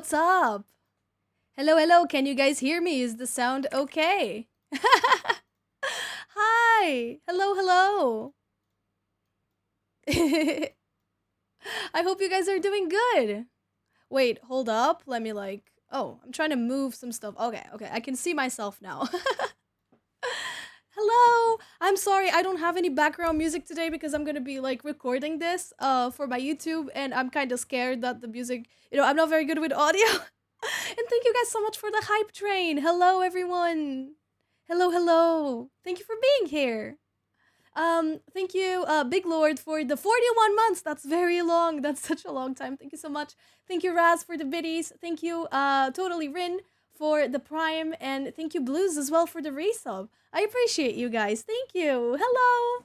what's up? Hello, hello. Can you guys hear me? Is the sound okay? Hi. Hello, hello. I hope you guys are doing good. Wait, hold up. Let me oh, I'm trying to move some stuff. Okay, okay. I can see myself now. Hello. I'm sorry I don't have any background music today because I'm going to be recording this for my YouTube and I'm kind of scared that the music, I'm not very good with audio. And thank you guys so much for the hype train. Hello everyone. Hello, hello. Thank you for being here. Thank you, Big Lord, for the 41 months. That's very long. That's such a long time. Thank you so much. Thank you, Raz, for the biddies. Thank you, Totally Rin, for the Prime. And thank you, Blues, as well, for the resub. I appreciate you guys. Thank you. Hello.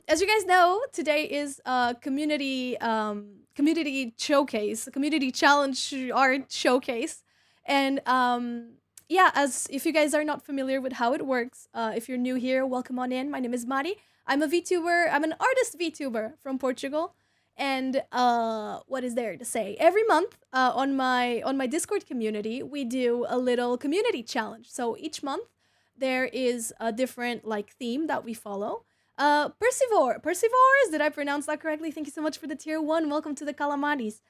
As you guys know, today is community showcase, community challenge art showcase. And yeah, as if you guys are not familiar with how it works, if you're new here, welcome on in. My name is Mari. I'm a VTuber. I'm an artist VTuber from Portugal. And what is there to say? Every month, on my Discord community, we do a little community challenge. So each month, there is a different theme that we follow. Persivores, did I pronounce that correctly? Thank you so much for the tier 1. Welcome to the Calamaris.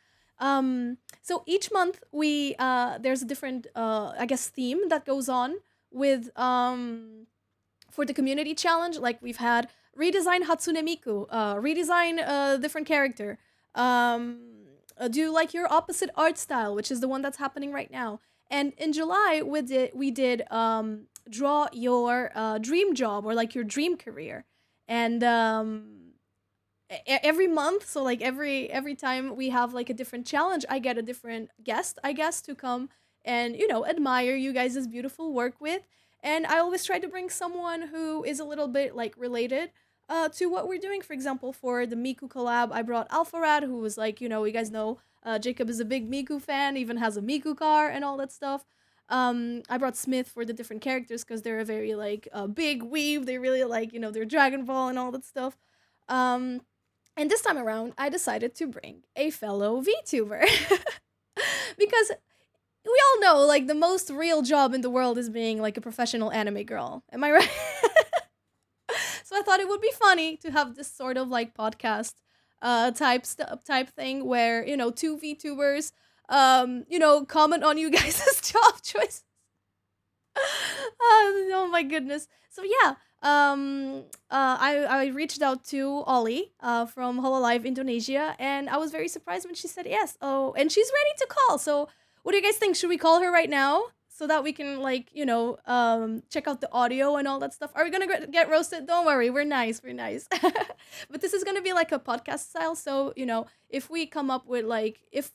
So each month we there's a different I guess theme that goes on with for the community challenge. Like we've had redesign Hatsune Miku, redesign a different character, do your opposite art style, which is the one that's happening right now. And in July we did draw your dream job or your dream career. And every month, so every time we have a different challenge, I get a different guest, I guess, to come and admire you guys' beautiful work with. And I always try to bring someone who is a little bit related to what we're doing. For example, for the Miku collab, I brought Alpharad, who was you guys know, Jacob is a big Miku fan, even has a Miku car and all that stuff. I brought Smith for the different characters because they're a very big weave. They really their Dragon Ball and all that stuff. And this time around, I decided to bring a fellow VTuber because we all know the most real job in the world is being a professional anime girl. Am I right? So I thought it would be funny to have this sort of podcast type thing where two VTubers comment on you guys' job choices. Oh my goodness. So yeah, I reached out to Ollie from Hololive Indonesia, and I was very surprised when she said yes. Oh, and she's ready to call. So what do you guys think? Should we call her right now so that we can check out the audio and all that stuff? Are we gonna get roasted? Don't worry, we're nice, we're nice. But this is gonna be a podcast style. So if we come up with if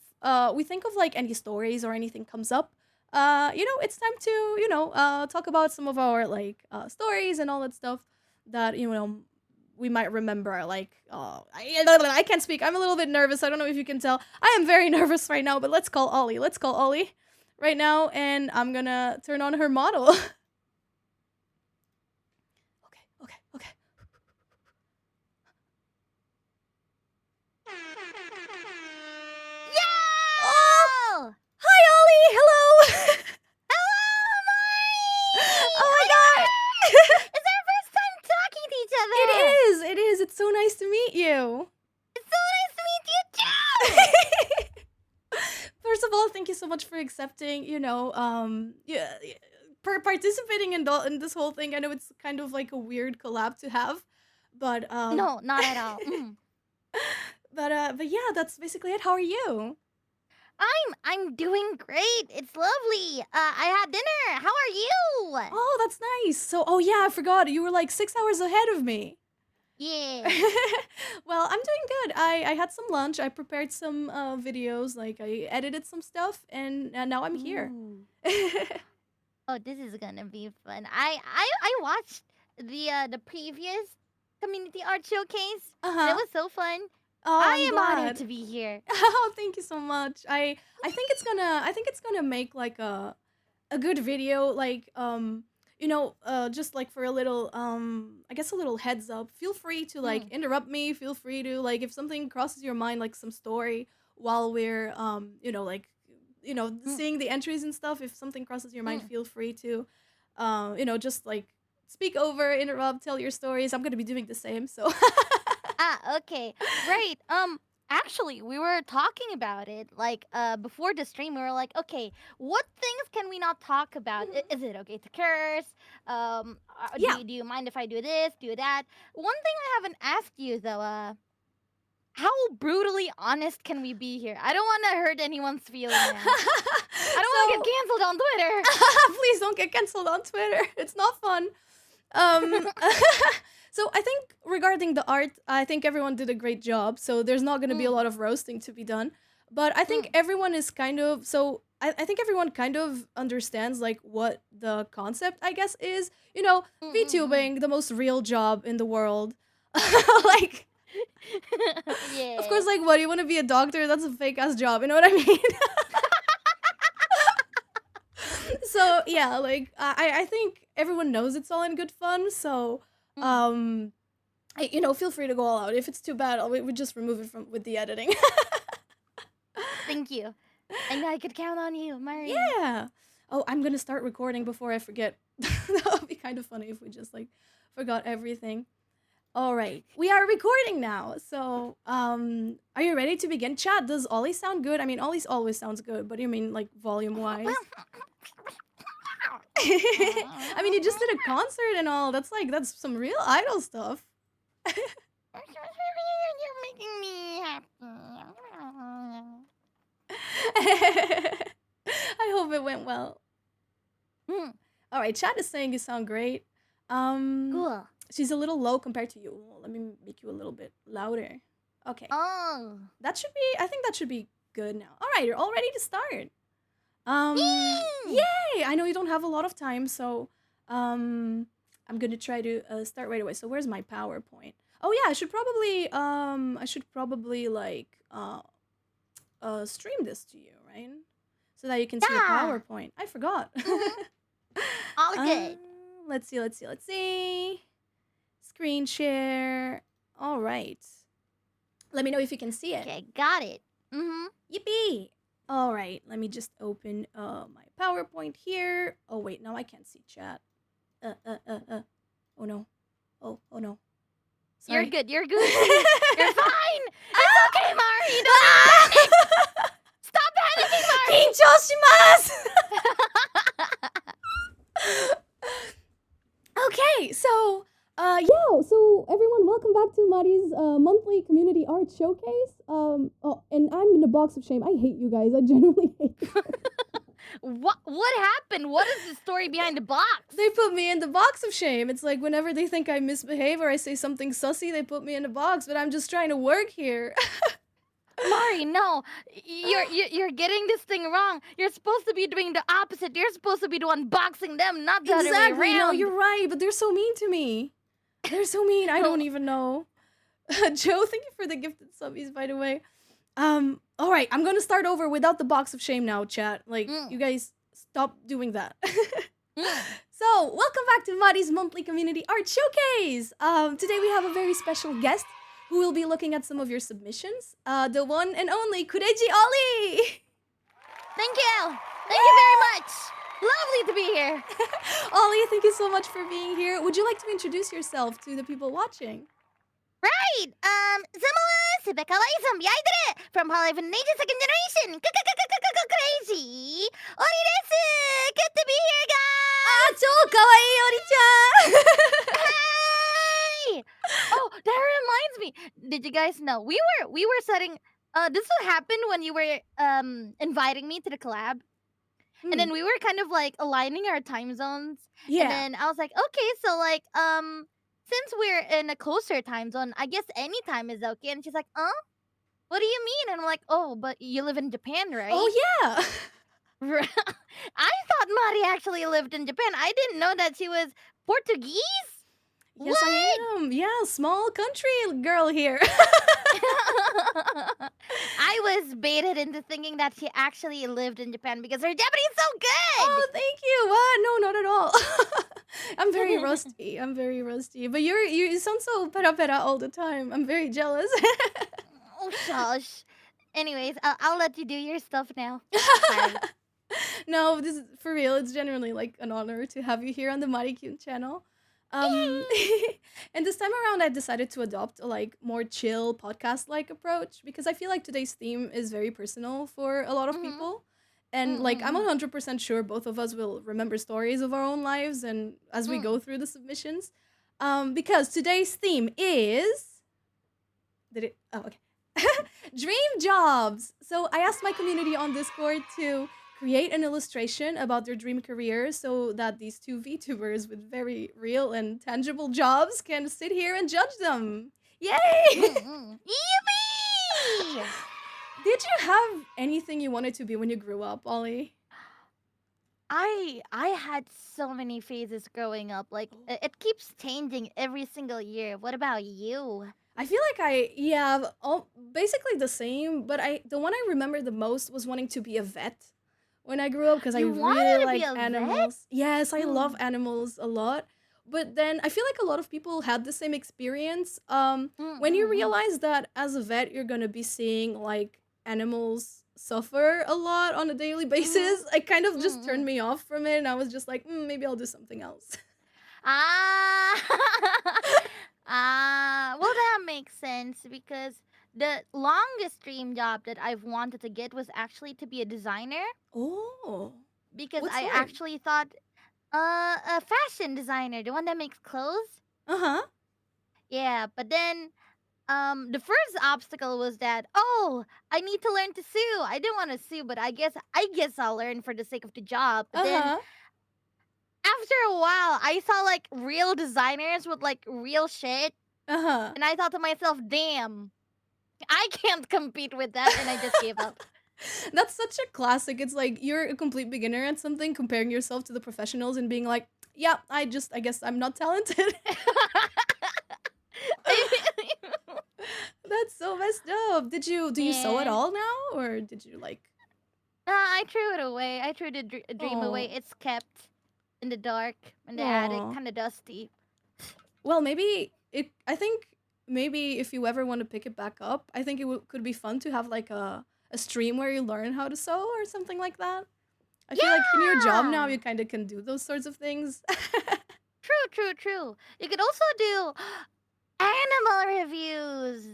we think of any stories or anything comes up, it's time to talk about some of our stories and all that stuff that we might remember. I can't speak. I'm a little bit nervous. I don't know if you can tell. I am very nervous right now. But let's call Ollie. Let's call Ollie right now, and I'm gonna turn on her model. Okay, okay, okay. Yo! Hi, Ollie. Hello. Hello, Mari! Oh my God. It's our first time talking to each other! It is. It is. It's so nice to meet you. It's so nice to meet you too! First of all, thank you so much for accepting, yeah, participating in this whole thing. I know it's kind of a weird collab to have, but No, not at all. but yeah, that's basically it. How are you? I'm doing great. It's lovely. I had dinner. How are you? Oh, that's nice. So, oh yeah, I forgot. You were 6 hours ahead of me. Yeah. Well, I'm doing good. I had some lunch. I prepared some videos. I edited some stuff, and now I'm here. Ooh. Oh, this is gonna be fun. I watched the previous community art showcase. Uh And it huh. was so fun. Oh, I I'm am honored glad. to be here. Oh, thank you so much. I think it's gonna make a good video, just for a little I guess a little heads up. Feel free to Mm. interrupt me. Feel free to if something crosses your mind, some story while we're like Mm, seeing the entries and stuff. If something crosses your mind, mm. feel free to just like speak over, interrupt, tell your stories. I'm gonna be doing the same. So Ah, okay. Right. Actually, we were talking about it like before the stream. We were like, okay, what things can we not talk about? Is it okay to curse? yeah. Do you mind if I do this, do that? One thing I haven't asked you though, how brutally honest can we be here? I don't want to hurt anyone's feeling now. I don't want to So get canceled on Twitter. please don't get canceled on Twitter. It's not fun. Um, so I think regarding the art, I think everyone did a great job. So there's not going to be a Mm, lot of roasting to be done. But I think mm, everyone is kind of so. I think everyone kind of understands like what the concept, I guess, is. mm, mm, VTubing, the most real job in the world. Like, mm. of Yeah. course, like, what do you want to be a doctor? That's a fake ass job. You know what I mean? So yeah, like I think everyone knows it's all in good fun. So Mm, um feel free to go all out. If it's too bad, we just remove it from with the editing. thank you. I know I could count on you, Mari. Yeah. Oh, I'm gonna start recording before I forget. That would be kind of funny if we just like forgot everything. All right, we are recording now. So are you ready to begin? Chat, does Ollie sound good? I mean, Ollie's always sounds good, but you mean like volume wise? I mean, you just did a concert and all. That's some real idol stuff. You're making me happy. I hope it went well. Hmm, All right, chat is saying you sound great. Um, cool. she's a little low compared to you. Let me make you a little bit louder. Okay, Oh. that should be. I think that should be good now. All right, you're all ready to start. Yay! Yay! I know you don't have a lot of time, so I'm gonna try to start right away. So where's my PowerPoint? Oh yeah, I should probably like stream this to you, right? So that you can see the Yeah. PowerPoint. I forgot. Mm-hmm. All uh, good. let's see. Screen share. All right. Let me know if you can see it. Okay, got it. Mm-hmm. Yippee! All right, let me just open my PowerPoint here. Oh wait, now I can't see chat. Uh uh uh uh. Oh no. Oh no. You're Sorry. good. You're Gucci. You're fine. It's okay, Mari. Don't even panic. Stop panicking, Mari. Kinchoshimasu! Okay, so yeah, so everyone, welcome back to Mari's monthly community art showcase. Oh, and I'm in a box of shame. I hate you guys. I genuinely hate you. What happened? What is the story behind the box? They put me in the box of shame. It's like whenever they think I misbehave or I say something sussy, they put me in a box. But I'm just trying to work here. Mari, no. You're getting this thing wrong. You're supposed to be doing the opposite. You're supposed to be the one boxing them, not the other way Exactly. No, around. you're right. But they're so mean to me. They're so mean. I don't even know. Joe, thank you for the gifted subbies, by the way. All right, I'm gonna start over without the box of shame now, chat. Like, you Mm, guys stop doing that. mm. So, welcome back to Mari's monthly community art showcase. Today we have a very special guest who will be looking at some of your submissions. The one and only Kureiji Ollie. Thank you. Thank you very much. Lovely to be here. Ollie, thank you so much for being here. Would you like to introduce yourself to the people watching? Right. Sebekawai Zombie from Hollywood Ninja Second Generation. Crazy. Ollie desu. Good to be here, Ah, guys. so kawaii, Ori-chan. Hey. Oh, that reminds me. Did you guys know we were setting? This will happen when you were inviting me to the collab. And then we were kind of like aligning our time zones. Yeah. And then I was like, okay, so like since we're in a closer time zone, I guess any time is okay. And she's like, what do you mean? And I'm like, oh, but you live in Japan, right? Oh yeah. I thought Mari actually lived in Japan. I didn't know that she was Portuguese. Yes, I am. Yeah, small country girl here. I was baited into thinking that she actually lived in Japan because her Japanese is so good. Oh, thank you. What? No, not at all. I'm very rusty. I'm very rusty. But you sound so pera pera all the time. I'm very jealous. Oh, shush. Anyways, I'll let you do your stuff now. Sorry. No, this is for real. It's genuinely like an honor to have you here on the Marikyuun channel. Um, and this time around, I decided to adopt a like more chill podcast like approach because I feel like today's theme is very personal for a lot of Mm-hmm. people. And like, I'm Mm-mm. 100% sure both of us will remember stories of our own lives and as we Mm. go through the submissions. Because today's theme is. Did it? Oh, okay. Dream jobs. So I asked my community on Discord to create an illustration about their dream career so that these two VTubers with very real and tangible jobs can sit here and judge them. Yay! Mm-mm. Yippee! Did you have anything you wanted to be when you grew up, Ollie? I had so many phases growing up. Like it keeps changing every single year. What about you? I feel like yeah, all, basically the same, but the one I remember the most was wanting to be a vet when I grew up because I You really wanted to be like a vet? animals. Yes, I love Mm. animals a lot. But then I feel like a lot of people had the same experience. When you Mm-mm-mm. realize that as a vet, you're gonna be seeing like animals suffer a lot on a daily Mm-hmm. basis, it kind of just turned Mm-mm. me off from it, and I was just like, maybe I'll do something else. Ah. Well, that makes sense because the longest dream job that I've wanted to get was actually to be a designer Oh, because what I sort? actually thought a fashion designer, the one that makes clothes. Uh huh. Yeah, but then the first obstacle was that, oh, I need to learn to sew. I didn't want to sew, but I guess I'll learn for the sake of the job. But Uh then huh. after a while, I saw like real designers with like real shit, Uh and I thought to myself, damn, I can't compete with that, and I just gave huh. up. That's such a classic. It's like you're a complete beginner at something, comparing yourself to the professionals and being like, yeah, I guess I'm not talented. That's so messed up. Do you sew at Yeah. all now? Or did you like, I threw it away. I threw the dream away. oh, It's kept in the dark, in the attic, oh. kind of dusty. Well, I think maybe if you ever want to pick it back up, I think could be fun to have like a stream where you learn how to sew or something like that. I feel like in your job now, Yeah! you kind of can do those sorts of things. True, true, true. You could also do animal reviews.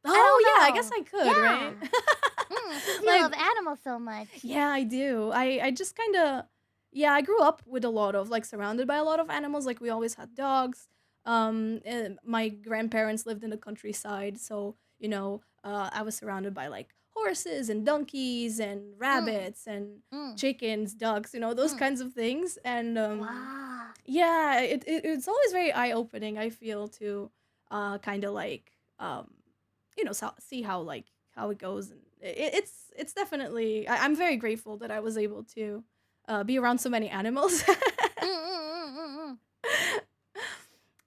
I Oh, don't yeah, I guess know. I could, right? Yeah. Since you Like, love animals so much. yeah, I do. I just kind of, yeah, I grew up with a lot of, like, surrounded by a lot of animals. Like, we always had dogs. And my grandparents lived in the countryside. So, I was surrounded by, like, horses and donkeys and Mm, rabbits and mm, chickens, ducks, those mm. kinds of things. And, Wow. yeah, it's always very eye opening, I feel, to kind of like, see how like how it goes, and it's definitely I'm very grateful that I was able to be around so many animals. Mm.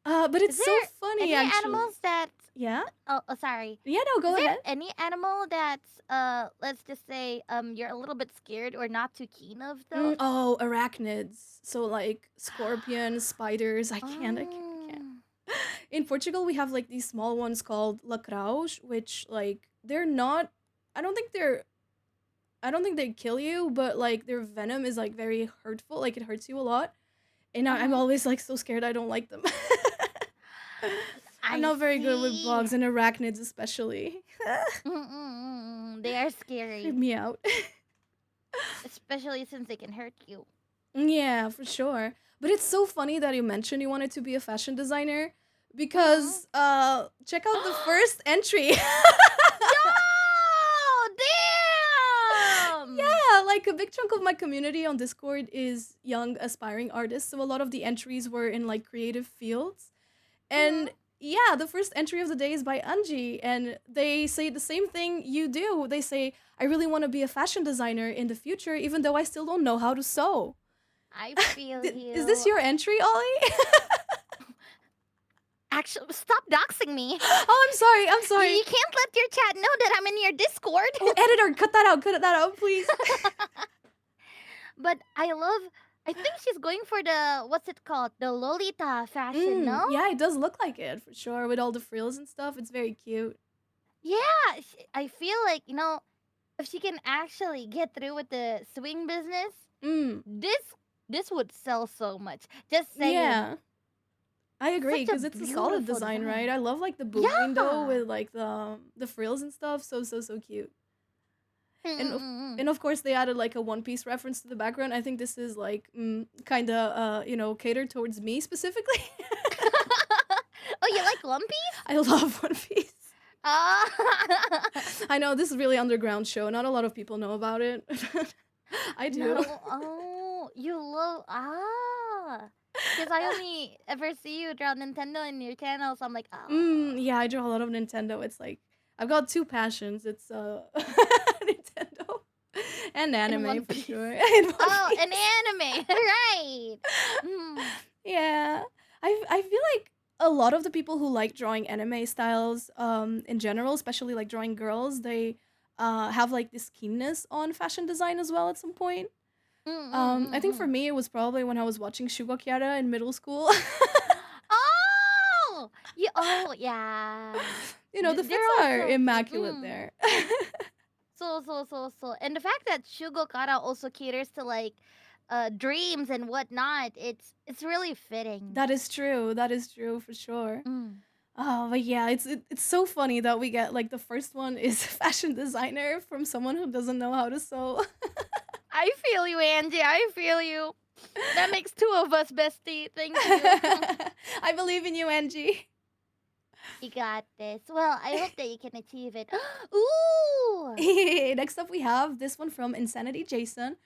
But Is it's so there funny, any actually. animals that Yeah, oh, sorry. yeah. No, Is go there ahead. any animal that's let's just say you're a little bit scared or not too keen of though? Oh, arachnids. So like scorpions, spiders. I can't. Oh. In Portugal, we have like these small ones called lacraus, which like they're not. I don't think they're. I don't think they kill you, but like their venom is like very hurtful. Like it hurts you a lot, and I'm Uh-huh. always like so scared. I don't like them. I'm I not very good with see. bugs and arachnids, especially. They are Creep scary, me out. especially since they can hurt you. Yeah, for sure. But it's so funny that you mentioned you wanted to be a fashion designer Mm. because check out the first entry. Yo! Damn! Yeah, like a big chunk of my community on Discord is young aspiring artists, so a lot of the entries were in like creative fields. And Mm-hmm. yeah, the first entry of the day is by Anji, and they say the same thing you do. They say, I really want to be a fashion designer in the future, even though I still don't know how to sew. I feel Is this you. your entry, Ollie? Actually, stop doxing me. Oh, I'm sorry. I'm You sorry. can't let your chat know that I'm in your Discord. Oh, editor, cut that out. Cut that out, please. But I think she's going for the, what's it called? The Lolita fashion, no? Yeah, it does look like it for sure with all the frills and stuff. It's very cute. Yeah, I feel like, if she can actually get through with the swing business, Mm, this this would sell so much. Just saying. yeah. I agree Such a because it's a solid beautiful design, right? design. I love like the boob window Yeah. with like the frills and stuff. So cute. And Mm-mm-mm. of course they added like a One Piece reference to the background. I think this is like kind of catered towards me specifically. Oh, you like One Piece? I love One Piece. Ah. I know this is really underground show. Not a lot of people know about it. I do. No. Oh, you love because I only ever see you draw Nintendo in your channel, so I'm like, oh. Yeah, I draw a lot of Nintendo. It's like I've got two passions. It's Nintendo and In anime One for Piece. sure. And One Oh, an Piece. anime, right? Mm. Yeah. I feel like a lot of the people who like drawing anime styles in general, especially like drawing girls, they have like this keenness on fashion design as well at some point. Mm, mm, I think mm, for mm. me it was probably when I was watching Shugo Kyara in middle school. Oh, oh, yeah. The They're fits are also immaculate there. so, and the fact that Shugo Kara also caters to like, dreams and whatnot, it's really fitting. That is true. That is true for sure. Mm. Oh, but yeah, it's so funny that we get like the first one is fashion designer from someone who doesn't know how to sew. I feel you, Angie. I feel you. That makes two of us, bestie. Thank you. I believe in you, Angie. You got this. Well, I hope that you can achieve it. Ooh! Next up, we have this one from Insanity Jason,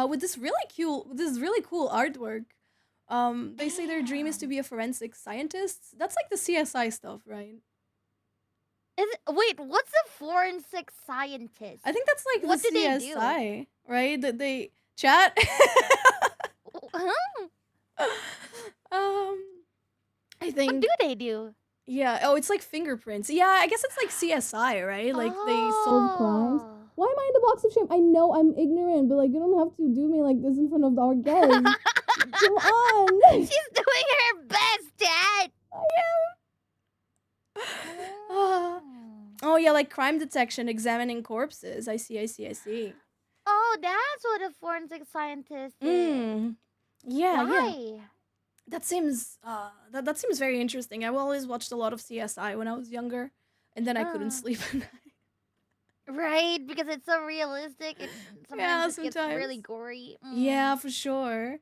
with this really cool artwork. They say their dream is to Damn. be a forensic scientist. That's like the CSI stuff, right? Wait, what's a forensic scientist? I think that's like the What do they do? CSI, right? That they chat. Huh? um, I What do think they do? yeah. Oh, it's like fingerprints. Yeah, I guess it's like CSI, right? Like they solve crimes. Oh. Why am I in the box of shame? I know I'm ignorant, but like you don't have to do me like this in front of our guests. Come on. She's doing her best, Dad. I am. Oh yeah, like crime detection, examining corpses. I see, I see, I see. Oh, that's what a forensic scientist is. Yeah, yeah. Why? That seems very interesting. I've always watched a lot of CSI when I was younger, and then I couldn't Uh, sleep at night. right, because it's so realistic. Sometimes Yeah, it gets really sometimes. gory. Yeah, for sure.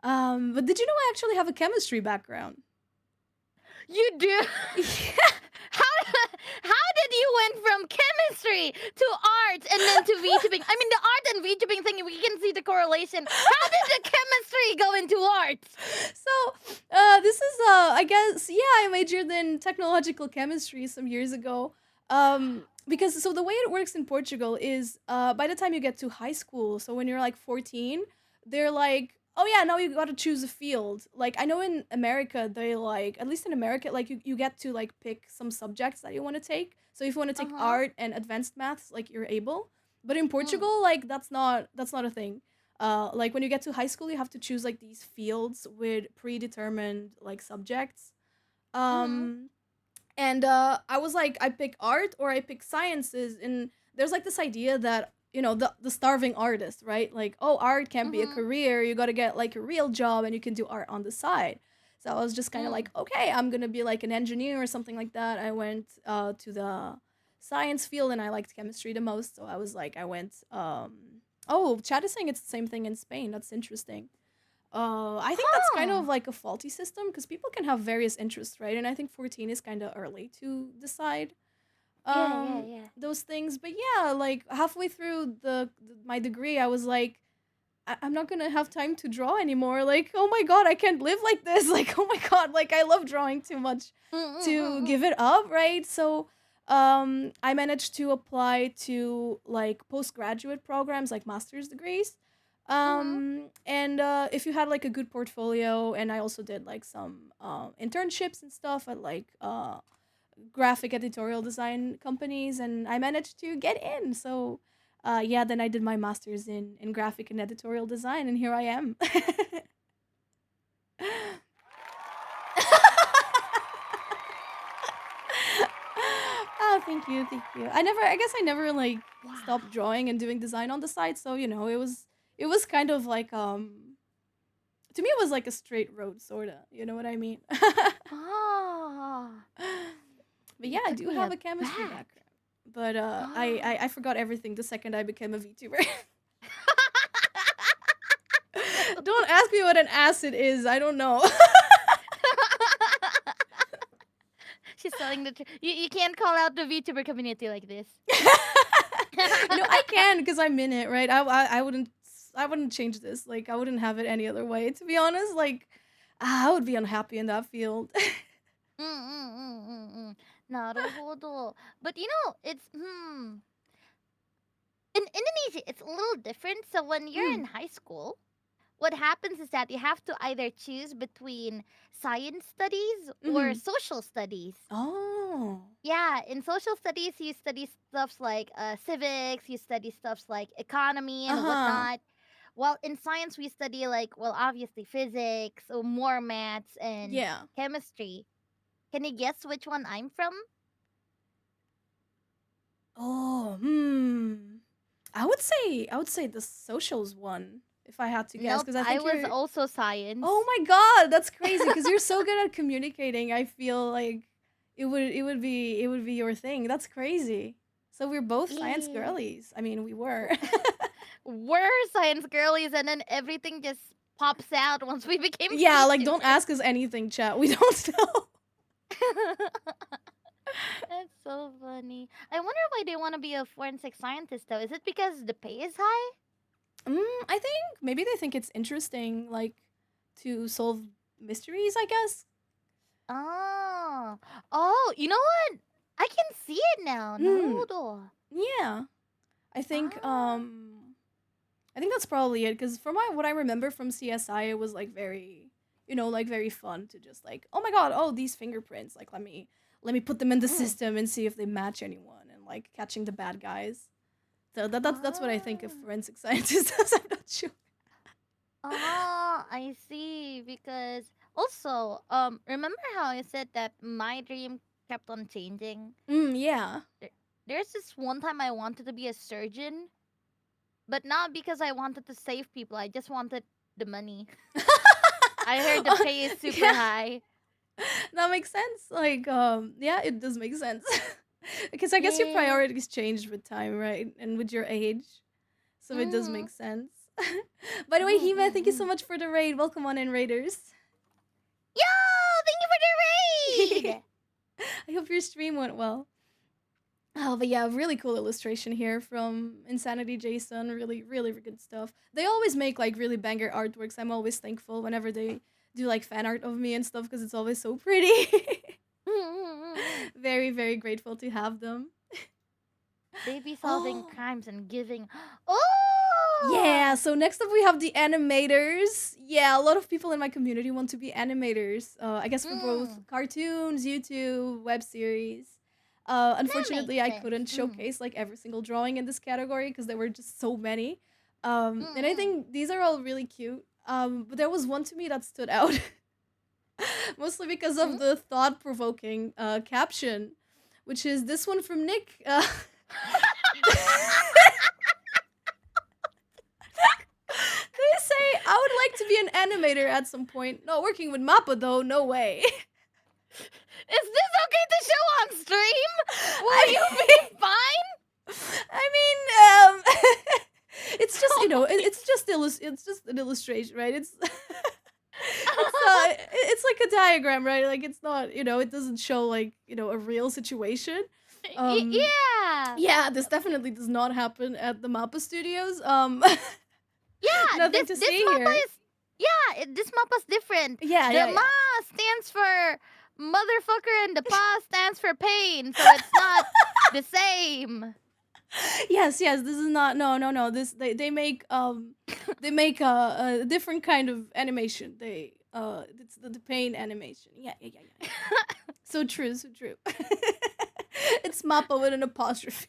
But did you know I actually have a chemistry background? You do? Yeah. How did you went from chemistry to art and then to VTubing? I mean, the art and VTubing thing, we can see the correlation. How did the chemistry go into art? So, this is I guess I majored in technological chemistry some years ago. Because so the way it works in Portugal is by the time you get to high school, so when you're like 14, they're like, "Oh yeah, now you got to choose a field." Like I know in America they like at least in America like you get to like pick some subjects that you want to take. So if you want to Uh take huh. art and advanced maths, like you're able. But in Mm. Portugal, like that's not a thing. Like when you get to high school, you have to choose like these fields with predetermined like subjects. Mm. Um, and I was like, I pick art or I pick sciences, and there's like this idea that the starving artist, right? Like, oh, art can't be a Mhm. career. You got to get like a real job, and you can do art on the side. So I was just kind of Mm. like, okay, I'm gonna be like an engineer or something like that. I went to the science field, and I liked chemistry the most. So I was like, I went. Oh, Chad is saying it's the same thing in Spain. That's interesting. I think that's kind of Huh. like a faulty system because people can have various interests, right? And I think 14 is kind of early to decide Yeah, yeah, um yeah. those things. But yeah, like halfway through my degree, I was like, I'm not gonna have time to draw anymore. Like, oh my god, I can't live like this. Like, oh my god, like I love drawing too much Mm, mm, mm, to mm. give it up, right? So I managed to apply to like postgraduate programs like master's degrees. Mhm. And if you had like a good portfolio, and I also did like some internships and stuff at like graphic editorial design companies, and I managed to get in. So yeah, then I did my master's in graphic and editorial design, and here I am. Oh, thank you, thank you. I guess I never like stopped Wow. drawing and doing design on the side, so it was kind of like to me it was like a straight road sorta, you know what I mean? Oh, But you yeah, I took do me have a chemistry aback. background. But I forgot everything the second I became a VTuber. Don't ask me what an acid is. I don't know. She's selling the. You can't call out the VTuber community like this. I can because I'm in it, right? I wouldn't change this. Like I wouldn't have it any other way. To be honest, like I would be unhappy in that field. うんうんうんうんうん。なるほど. But it's in Indonesia, it's a little different. So when you're Mm, in high school, what happens is that you have to either choose between science studies or mm-hmm. social studies. Oh. Yeah, in social studies, you study stuffs like civics, you study stuffs like economy Uh and huh. whatnot. While in science, we study like, well, obviously physics, or more maths and Yeah. chemistry. Can you guess which one I'm from? Oh. I would say the socials one if I had to guess Nope, because I I think was you're. also science. Oh my god, that's crazy because you're so good at communicating. I feel like it would be your thing. That's crazy. So we're both science Yeah. girlies. I mean, we were. We're science girlies, and then everything just pops out once we became Yeah, like don't VTubers. ask us anything, chat. We don't know. That's so funny. I wonder why they want to be a forensic scientist, though. Is it because the pay is high? I think maybe they think it's interesting, like to solve mysteries. I guess. Oh. Oh, you know what? I can see it now. Hmm. Naruto. Yeah. I think Ah. I think that's probably it because from what I remember from CSI, it was like very, like very fun to just like, oh my god, oh these fingerprints, like let me put them in the Mm. system and see if they match anyone and like catching the bad guys. So that's what I think of Ah. forensic scientists. I'm not sure. Ah, I see. Because also, remember how I said that my dream kept on changing? Yeah. There, there's this one time I wanted to be a surgeon, but not because I wanted to save people. I just wanted the money. I heard the pay is super Yeah, high. that makes sense. Like, yeah, it does make sense. Because I guess your Yeah. priorities changed with time, right? And with your age. So it does Mm-hmm. make sense. By the way, Hime, thank you so Mm-mm-mm. much for the raid. Welcome on in, Raiders. Yo! Thank you for the I raid! hope your stream went well. Oh, but yeah, really cool illustration here from Insanity Jason. Really, really good stuff. They always make like really banger artworks. I'm always thankful whenever they do like fan art of me and stuff because it's always so pretty. Mm-mm-mm-mm. Very, very grateful to have them. Baby solving Oh, crimes and giving. yeah. Oh! So next up we have the animators. Yeah, a lot of people in my community want to be animators. I guess for both Mm, cartoons, YouTube, web series. that makes Unfortunately, I sense. couldn't Mm. showcase like every single drawing in this category because there were just so many. And I Mm-mm. think these are all really cute. But there was one to me that stood out, mostly because Mm. of the thought-provoking caption, which is this one from Nick. They say, I would like to be an animator at some point. Not working with Mappa though, no way. Is this okay to show on stream? Will I you be fine? I mean, it's just Oh my it's just an illustration, right? It's like a diagram, right? Like it's not it doesn't show like a real situation. Um, Yeah. yeah, this definitely does not happen at the Mappa Studios. Yeah, Nothing to this see mappa here. is this mappa's different. Yeah, The yeah, yeah. ma stands for motherfucker and the pa stands for pain, so it's not the same. Yes, yes, this is not no, no, no. This they make a different kind of animation. It's the pain animation. Yeah, yeah, yeah, yeah, yeah. So true, so true. It's Mappa with an apostrophe.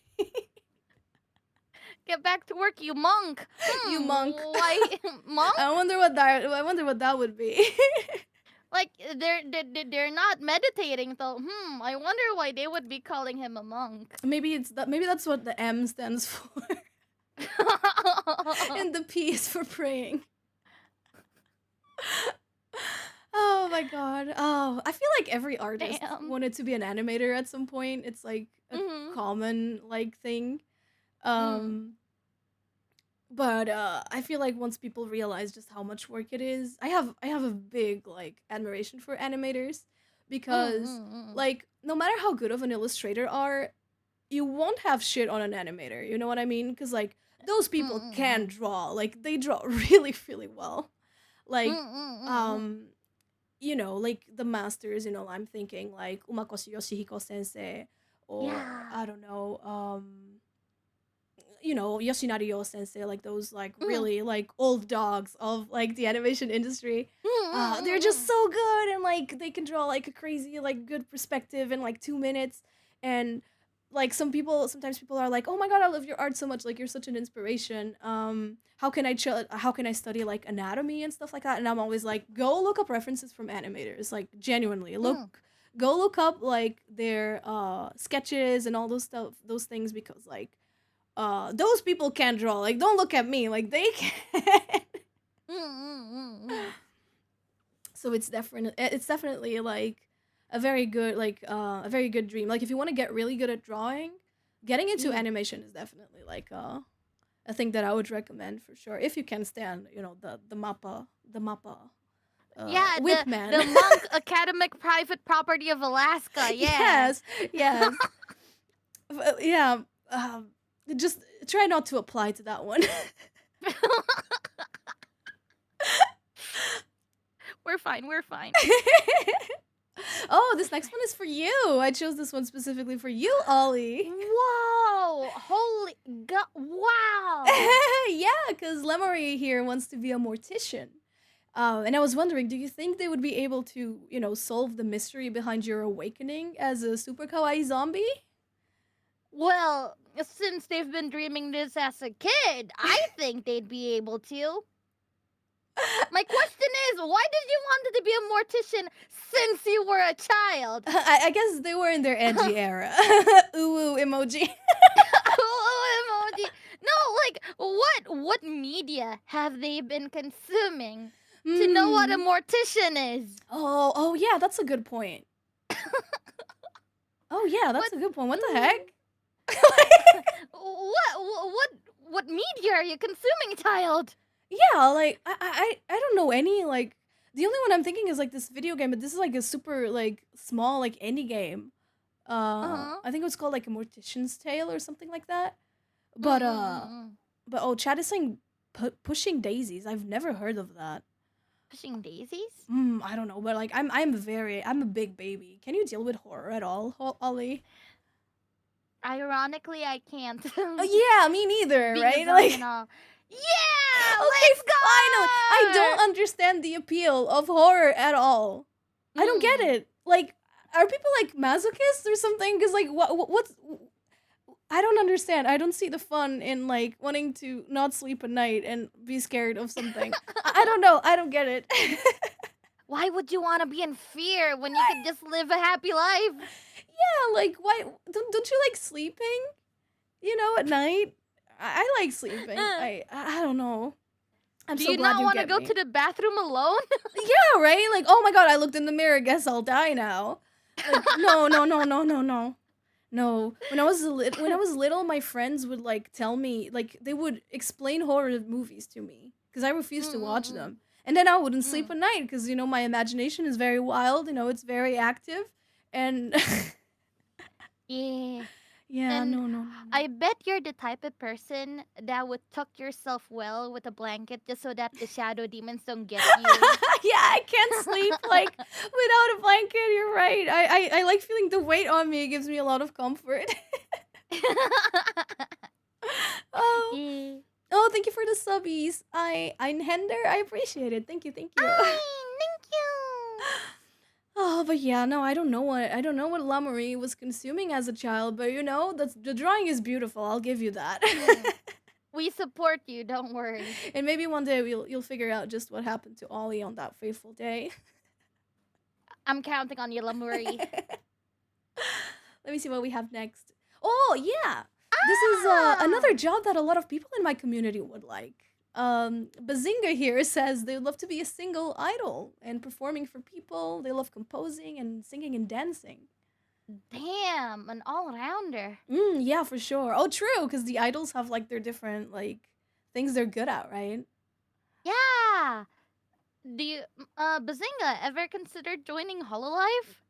Get back to work, you monk. You monk. Why monk? I wonder what that would be. Like they're not meditating though. I wonder why they would be calling him a monk. Maybe that's what the M stands for, and the P is for praying. Oh my god. Oh, I feel like every artist Damn. wanted to be an animator at some point. It's like a Mhm. common like thing. Mm. Um but I feel like once people realize just how much work it is, I have a big like admiration for animators Mm. because Mm. like no matter how good of an illustrator are, you won't have shit on an animator. You know what I mean? Cuz like those Mm. people can Mm. draw. Like they draw really really well. Mm. Like Mm. um like the masters, I'm thinking like Umakoshi Yoshihiko sensei, or Yeah. I don't know, Yoshinari Yo sensei, like those like Mm. really like old dogs of like the animation industry. They're just Mm. so good, and like they can draw like a crazy like good perspective in like 2 minutes. And like sometimes people are like, oh my god, I love your art so much, like you're such an inspiration. How can I study like anatomy and stuff like that? And I'm always like, go look up references from animators, like genuinely Mm. go look up like their sketches and all those things, because like those people can draw. Like don't look at me, like they can. Mm. Mm. So it's definitely like a very good dream. Like if you want to get really good at drawing, getting into Mm. animation is definitely like a thing that I would recommend for sure, if you can stand the mappa Yeah, whip man. the monk academic private property of Alaska. Yeah. Yes, yes. Yeah. um, just try not to apply to that one. We're fine. We're fine. Oh, this next one is for you. I chose this one specifically for you, Ollie. Whoa! Holy god! Wow! Yeah, because Lemery here wants to be a mortician. And I was wondering, do you think they would be able to, solve the mystery behind your awakening as a super kawaii zombie? Well, since they've been dreaming this as a kid, I think they'd be able to. My question is, why did you want to be a mortician since you were a child? I guess they were in their edgy era. Ooh, emoji. Oh, emoji. No, like what media have they been consuming to know what a Hmm. mortician is? Oh, yeah, that's a good point. Oh, yeah, that's What a good point. What the mm, heck? what media are you consuming, child? Yeah, like I don't know any like the only one I'm thinking is like this video game, but this is like a super like small like indie game. Uh-huh. I think it was called like a Mortician's Tale or something like that. Mm, But mm, uh, mm, mm. but oh, Chad is saying pushing daisies. I've never heard of that. Pushing daisies? I don't know, but like I'm a big baby. Can you deal with horror at all, Ollie? Ironically, I can't. Yeah, me neither, Being a right? zombie and Like, all. Yeah, okay, let's finally. I don't go! understand the appeal of horror at all. I don't get Mm. it. Like, are people like masochists or something? Because like, what's I don't understand. I don't see the fun in like wanting to not sleep at night and be scared of something. I don't know. I don't get it. Why would you want to be in fear when you could just live a happy life? Yeah, like why don't you like sleeping? At night. I like sleeping. Uh, I don't know. I'm Do so you glad not you want to get go to me. the bathroom alone? Yeah, right? Like, oh my god, I looked in the mirror, guess I'll die now. Like, no, no, no, no, no, no. No. When I was little, my friends would like tell me, like they would explain horror movies to me because I refused to watch Mm-mm-mm. them. And then I wouldn't sleep Mm. at night because my imagination is very wild, it's very active. And Yeah. yeah, And no, no, no, no. I bet you're the type of person that would tuck yourself well with a blanket just so that the shadow demons don't get you. Yeah, I can't sleep like without a blanket. You're right. I like feeling the weight on me. It gives me a lot of comfort. Oh, Yeah. oh, thank you for the subbies. I'm Hender. I appreciate it. Thank you, thank you. Thank you. Oh, but yeah, no, I don't know what Lamourie was consuming as a child, but the drawing is beautiful. I'll give you that. Mm. We support you, don't worry. And maybe one day you'll figure out just what happened to Ollie on that fateful day. I'm counting on you, Lamuri. Let me see what we have next. Oh, yeah. This is another Ah! job that a lot of people in my community would like. Bazinga here says they would love to be a single idol and performing for people. They love composing and singing and dancing. Damn, an all-rounder. Yeah, for sure. Oh, true, because the idols have like their different like things they're good at, right? Yeah. Do you, Bazinga, ever considered joining Hololive?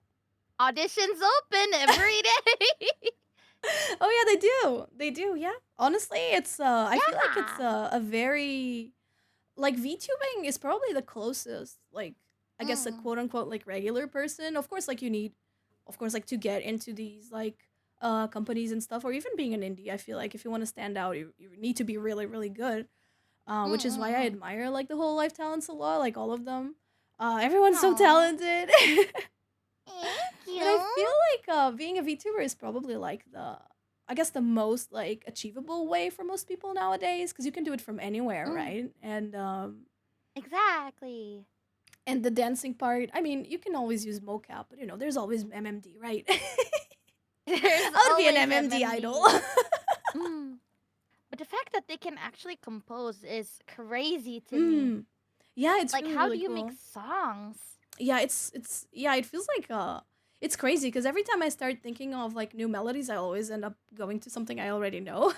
Auditions open every day. Oh yeah, they do. They do. Yeah. Honestly, it's I feel like it's Yeah. a very like VTubing is probably the closest like I guess a Mm. quote unquote like regular person. Of course, like you need, of course, like to get into these like companies and stuff, or even being an indie. I feel like if you want to stand out, you need to be really really good. Mm, Which is mm, why I mm. admire like the whole life talents a lot, like all of them. Everyone's so Aw. talented. Thank But I you. feel like being a VTuber is probably like I guess the most like achievable way for most people nowadays because you can do it from anywhere, Mm, right? exactly. And the dancing part, I mean, you can always use mocap, but there's always MMD, right? There's I would be an always MMD idol. MMD. Mm. But the fact that they can actually compose is crazy to me. mm. Yeah, it's Like, really how really do you make cool. songs? Yeah, it's yeah, it feels like it's crazy because every time I start thinking of like new melodies, I always end up going to something I already know.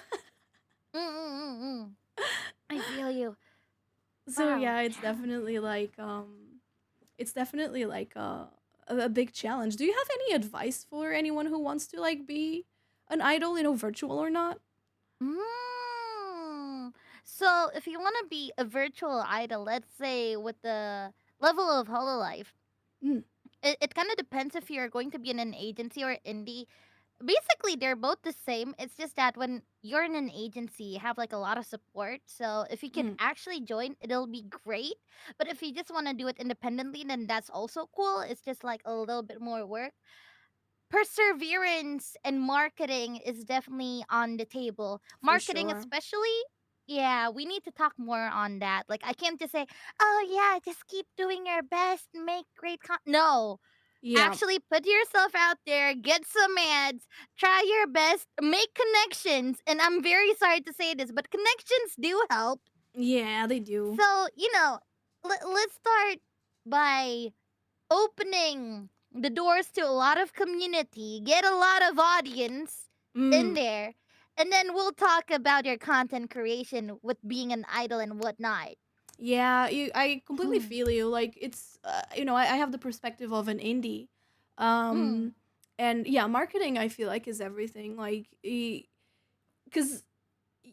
Mm, mm, mm, mm. I feel you. So Wow. yeah, Challenge. it's definitely like a big challenge. Do you have any advice for anyone who wants to like be an idol, virtual or not? Mm. So, if you want to be a virtual idol, let's say with the level of Hololive, Mm, it kind of depends if you're going to be in an agency or indie. Basically, they're both the same. It's just that when you're in an agency, you have like a lot of support. So if you can mm, actually join, it'll be great. But if you just want to do it independently, then that's also cool. It's just like a little bit more work. Perseverance and marketing is definitely on the table. for Marketing, sure. especially, yeah, we need to talk more on that. Like, I can't just say, oh, yeah, just keep doing your best, make great No, Yeah. actually put yourself out there, get some ads, try your best, make connections. And I'm very sorry to say this, but connections do help. Yeah, they do. So, let's start by opening the doors to a lot of community, get a lot of audience in Mm. there, and then we'll talk about your content creation with being an idol and whatnot. Yeah, I completely Mm, feel you. Like it's I have the perspective of an indie. mm, Um and yeah, marketing I feel like is everything. Like cuz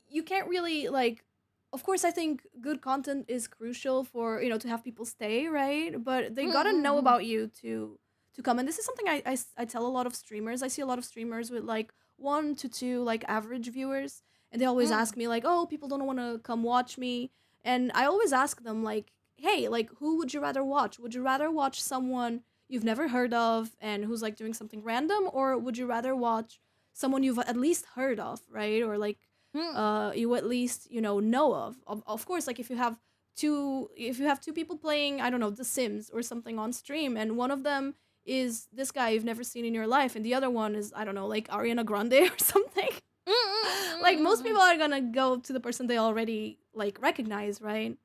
you can't really like of course I think good content is crucial for, to have people stay, right? But they mm, got to mm, know mm, about you to come. And this is something I tell a lot of streamers. I see a lot of streamers with like 1 to 2 like average viewers, and they always mm, ask me like, "Oh, people don't want to come watch me." And I always ask them like, "Hey, like who would you rather watch? Would you rather watch someone you've never heard of and who's like doing something random, or would you rather watch someone you've at least heard of, right? Or like mm. you at least know of course, like if you have two people playing, I don't know, The Sims or something on stream, and one of them is this guy you've never seen in your life and the other one is, I don't know, like Ariana Grande or something. Mm, mm, mm, Like mm, most mm, mm. people are gonna go to the person they already like recognize, right?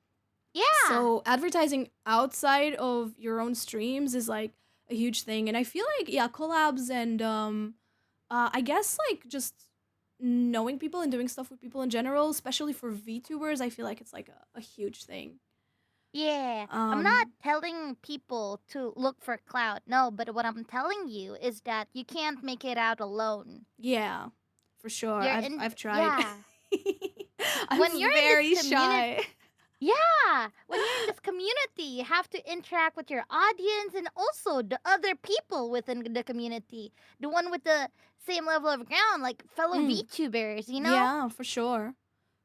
Yeah. So advertising outside of your own streams is like a huge thing. And I feel like, yeah, collabs and I guess like just knowing people and doing stuff with people in general, especially for VTubers, I feel like it's like a huge thing. Yeah. I'm not Um, telling people to look for clout. No, but what I'm telling you is that you can't make it out alone. yeah, for sure. You're I've in, I've tried. yeah. When I'm you're in this very community, shy. yeah, when you're in this community, you have to interact with your audience and also the other people within the community, the one with the same level of ground, like fellow Mm, VTubers, you know? yeah, for sure.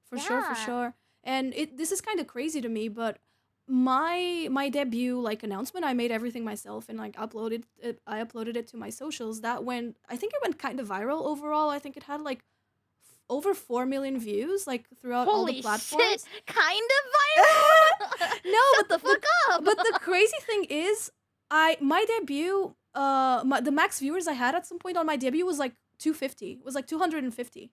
For sure, for Yeah. sure. And this is kind of crazy to me, but my debut like announcement, I made everything myself and like I uploaded it to my socials. That went, I think it went kind of viral overall. I think it had like over 4 million views like throughout all the Holy shit, platforms. kind of viral. No, Shut but the fuck up. but the crazy thing is, my debut, the max viewers I had at some point on my debut was like 250. It was like 250.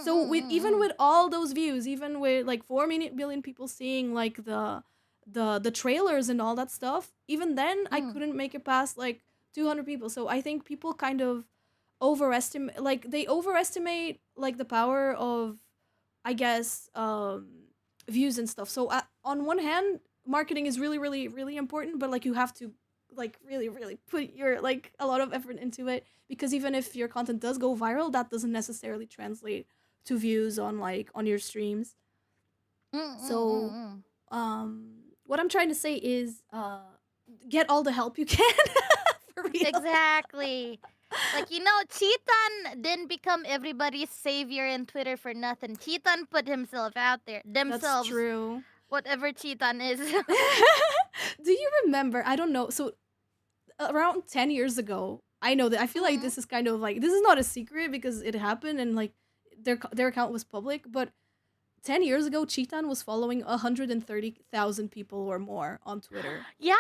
So with even Mm-mm-mm-mm. with all those views, even with like 4 billion people seeing like the trailers and all that stuff, even then I Mm. couldn't make it past like 200 people. So I think people kind of overestimate, like they overestimate like the power of, I guess, views and stuff. So on one hand, marketing is really, really, really important, but like you have to like really, really put your like a lot of effort into it, because even if your content does go viral, that doesn't necessarily translate to views on like on your streams. So, Mm-mm-mm-mm. what I'm trying to say is, get all the help you can for real. Exactly. Like, Cheetan didn't become everybody's savior in Twitter for nothing. Cheetan put himself out there. That's Themselves, true. whatever Cheetan is. Do you remember? I don't know. So around 10 years ago, I know that I feel like Mm-hmm. this is kind of like, this is not a secret because it happened and like their account was public, but 10 years ago Cheetan was following 130,000 people or more on Twitter. Yeah,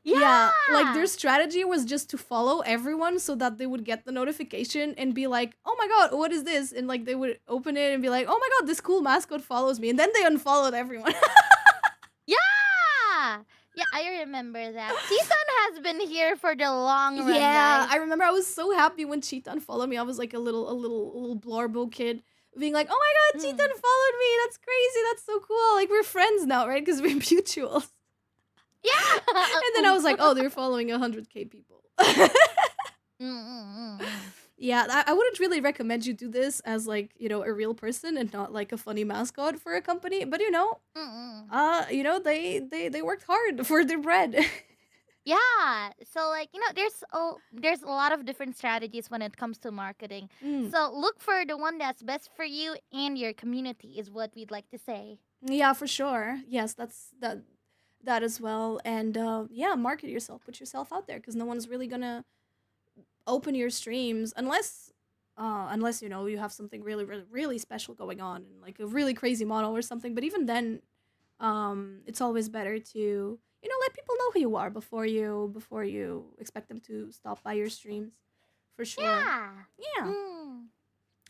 Yeah, like their yeah. strategy was just to follow everyone so that they would get the notification and be like, "Oh my god, what is this?" And like they would open it and be like, "Oh my god, this cool mascot follows me." And then they unfollowed everyone. Yeah. Yeah, I remember that. Cheetan has been here for the long run, Yeah, guys. I remember I was so happy when Cheetan followed me. I was like a little blorbo kid being like, "Oh my god, Mm. Cheetan followed me. That's crazy. That's so cool. Like we're friends now, right? Because we're mutuals." Yeah. And then I was like, "Oh, they're following 100K people." Mm-mm-mm-mm. Yeah, I wouldn't really recommend you do this as like, a real person and not like a funny mascot for a company, but Mm-mm. they worked hard for their bread. Yeah. So like, there's a lot of different strategies when it comes to marketing. Mm. So look for the one that's best for you and your community is what we'd like to say. Yeah, for sure. Yes, that as well. And yeah, market yourself, put yourself out there because no one's really gonna open your streams unless you have something really, really, really special going on and like a really crazy model or something. But even then, it's always better to let people know who you are before you expect them to stop by your streams, for sure. Yeah. Yeah, Mm.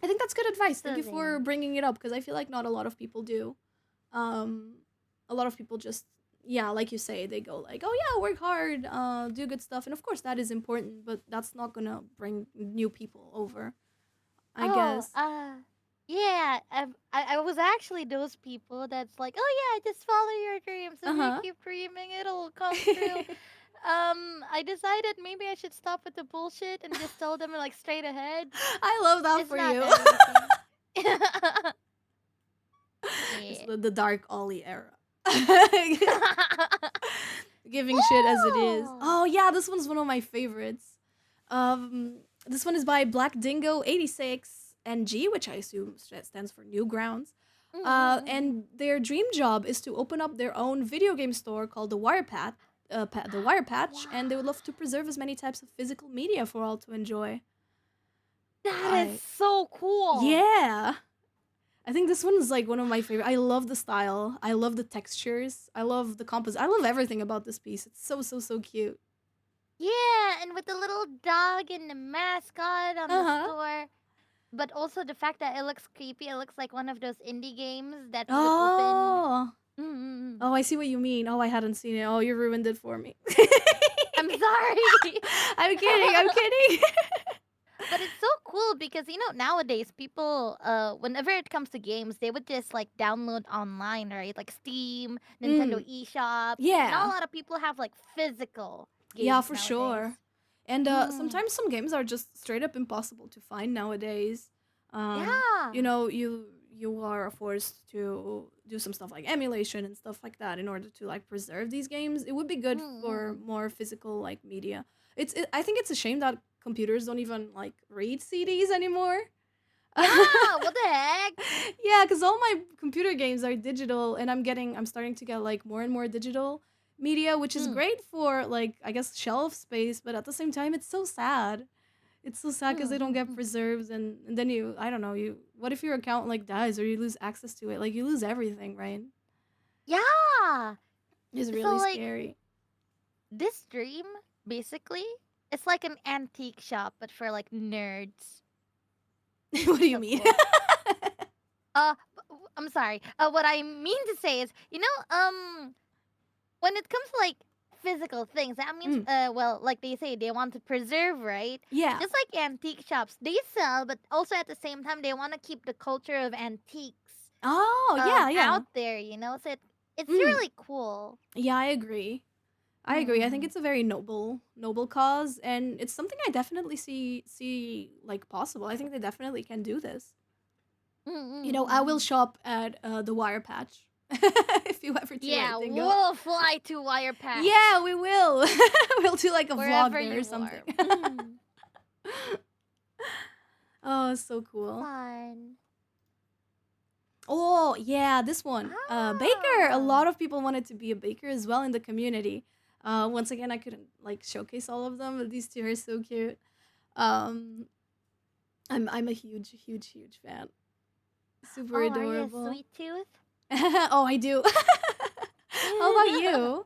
I think that's good advice. Thank So you for there. bringing it up because I feel like not a lot of people do. um a lot of people just, yeah, like you say, they go like, oh yeah, work hard, do good stuff, and of course that is important, but that's not gonna bring new people over, I Oh, guess. yeah. I was actually those people that's like, oh yeah, just follow your dreams. If you Uh-huh. keep dreaming, it'll come true. I decided maybe I should stop with the bullshit and just tell them like straight ahead. I love that It's for not you. everything. It's Yeah. the dark Ollie era. Giving shit as it is. Woo! Oh yeah, this one's one of my favorites. This one is by Black Dingo 86 NG, which I assume stands for Newgrounds. Mm-mm-mm. And their dream job is to open up their own video game store called the Wire Patch, and they would Wow. love to preserve as many types of physical media for all to enjoy. That is I so cool. Yeah, I think this one is like one of my favorite. I love the style. I love the textures. I love the composition. I love everything about this piece. It's so, so, so cute. Yeah, and with the little dog and the mascot on Uh the huh. store. But also the fact that it looks creepy. It looks like one of those indie games that you would open. Oh. Mm-mm. Oh, I see what you mean. Oh, I hadn't seen it. Oh, you ruined it for me. I'm sorry. I'm kidding. I'm kidding. But it's so cool because nowadays people whenever it comes to games they would just like download online, right? Like Steam, Nintendo Mm, eShop. Not a yeah. lot of people have like physical Yeah, games for nowadays. sure. And Mm. sometimes some games are just straight up impossible to find nowadays. Yeah. You are forced to do some stuff like emulation and stuff like that in order to like preserve these games. It would be good for Mm-mm. more physical like media. I think it's a shame that computers don't even like read CDs anymore. Yeah, what the heck? Yeah, because all my computer games are digital, and I'm starting to get like more and more digital media, which is Mm. great for like I guess shelf space, but at the same time, it's so sad. It's so sad because they don't get Mm-mm. preserved, and then I don't know, what if your account like dies or you lose access to it? Like you lose everything, right? Yeah. It's So really like scary. this dream basically it's like an antique shop, but for like nerds. What do you So mean? cool. I'm sorry. What I mean to say is, when it comes to like physical things, that means, Mm, well, like they say, they want to preserve, right? yeah. Just like antique shops, they sell, but also at the same time, they want to keep the culture of antiques, Oh, yeah, yeah. out there. So it's Mm, really cool. yeah, I agree. I agree. I think Mm-mm. it's a very noble cause, and it's something I definitely see like possible. I think they definitely can do this. I will Mm-mm-mm-mm. shop at the Wire Patch if you ever too Yeah, late to go. we'll fly to Wire Yeah, Patch we will. We'll do like a vlog wherever there or you something. are. Mm. Oh, so cool. Fun. Oh, yeah, this one. Baker. A Ah. lot of people wanted to be a baker as well in the community. Once again, I couldn't like showcase all of them, but these two are so cute. Um, I'm a huge fan. Super Oh, are you a adorable. sweet tooth? Oh, I do. How about you?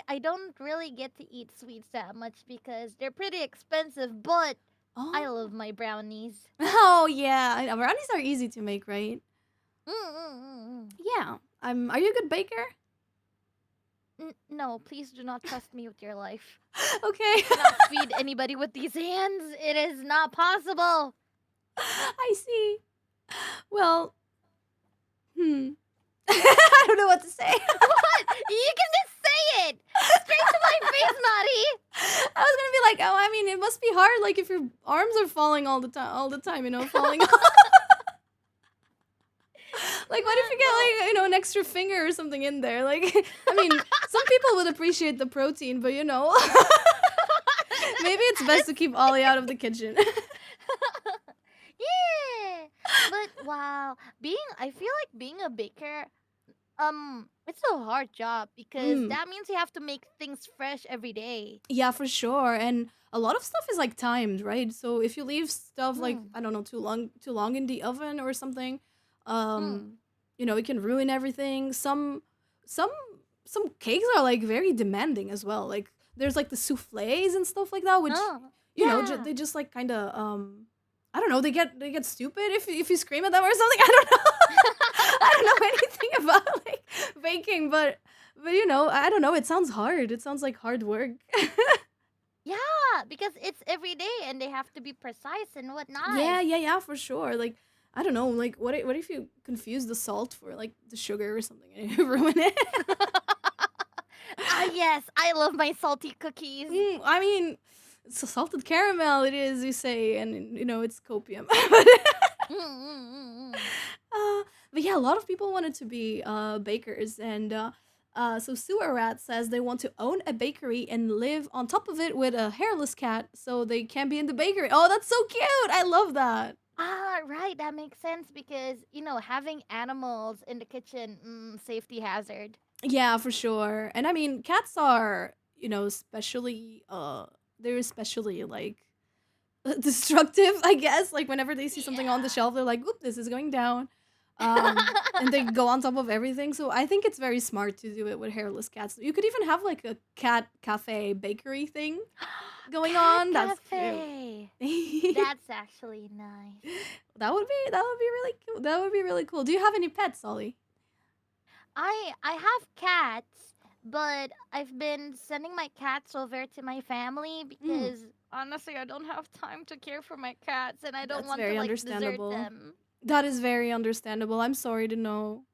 I don't really get to eat sweets that much because they're pretty expensive, but I Oh. love my brownies. Oh yeah, brownies are easy to make, right? Mm-mm-mm-mm. Yeah. Are you a good baker? No, please do not trust me with your life. Okay. I cannot feed anybody with these hands. It is not possible. I see. Well, hmm. I don't know what to say. What? You can just say it straight to my face, Maddie. I was gonna be like, oh, I mean, it must be hard, like if your arms are falling all the time, falling off. Like, what if you No. get like, an extra finger or something in there? Like, I mean, some people would appreciate the protein, but maybe it's best to keep Ollie out of the kitchen. Yeah. But wow, I feel like being a baker, it's a hard job because Mm, that means you have to make things fresh every day. yeah, for sure. And a lot of stuff is like timed, right? So if you leave stuff like Mm. I don't know too long in the oven or something, Mm. um, it can ruin everything. Some some cakes are like very demanding as well. Like there's like the souffles and stuff like that, which Oh. Yeah. they just like kind of I don't know. They get stupid if you scream at them or something. I don't know. I don't know anything about like baking, but I don't know. It sounds hard. It sounds like hard work. Yeah, because it's every day and they have to be precise and whatnot. Yeah, for sure. Like I don't know. Like what if you confuse the salt for like the sugar or something and you ruin it? Ah, yes, I love my salty cookies. I mean, it's a salted caramel. It is, you say, and it's copium. Mm, mm, mm, mm. Uh, but yeah, a lot of people wanted to be bakers, and so Sewer Rat says they want to own a bakery and live on top of it with a hairless cat, so they can be in the bakery. Oh, that's so cute! I love that. Ah, right, that makes sense because, having animals in the kitchen, safety hazard. Yeah, for sure. And I mean, cats are especially they're especially like destructive, I guess. Like whenever they see something on the Yeah. shelf, they're like, "Oop, this is going down." And they go on top of everything. So I think it's very smart to do it with hairless cats. You could even have like a cat cafe bakery thing going Cat on. That's cute. cafe. That's actually nice. That would be really cool. That would be really cool. Do you have any pets, Ollie? I have cats, but I've been sending my cats over to my family Mm, because honestly, I don't have time to care for my cats and I don't that's want to very like desert understandable. them. That is very understandable. I'm sorry to know.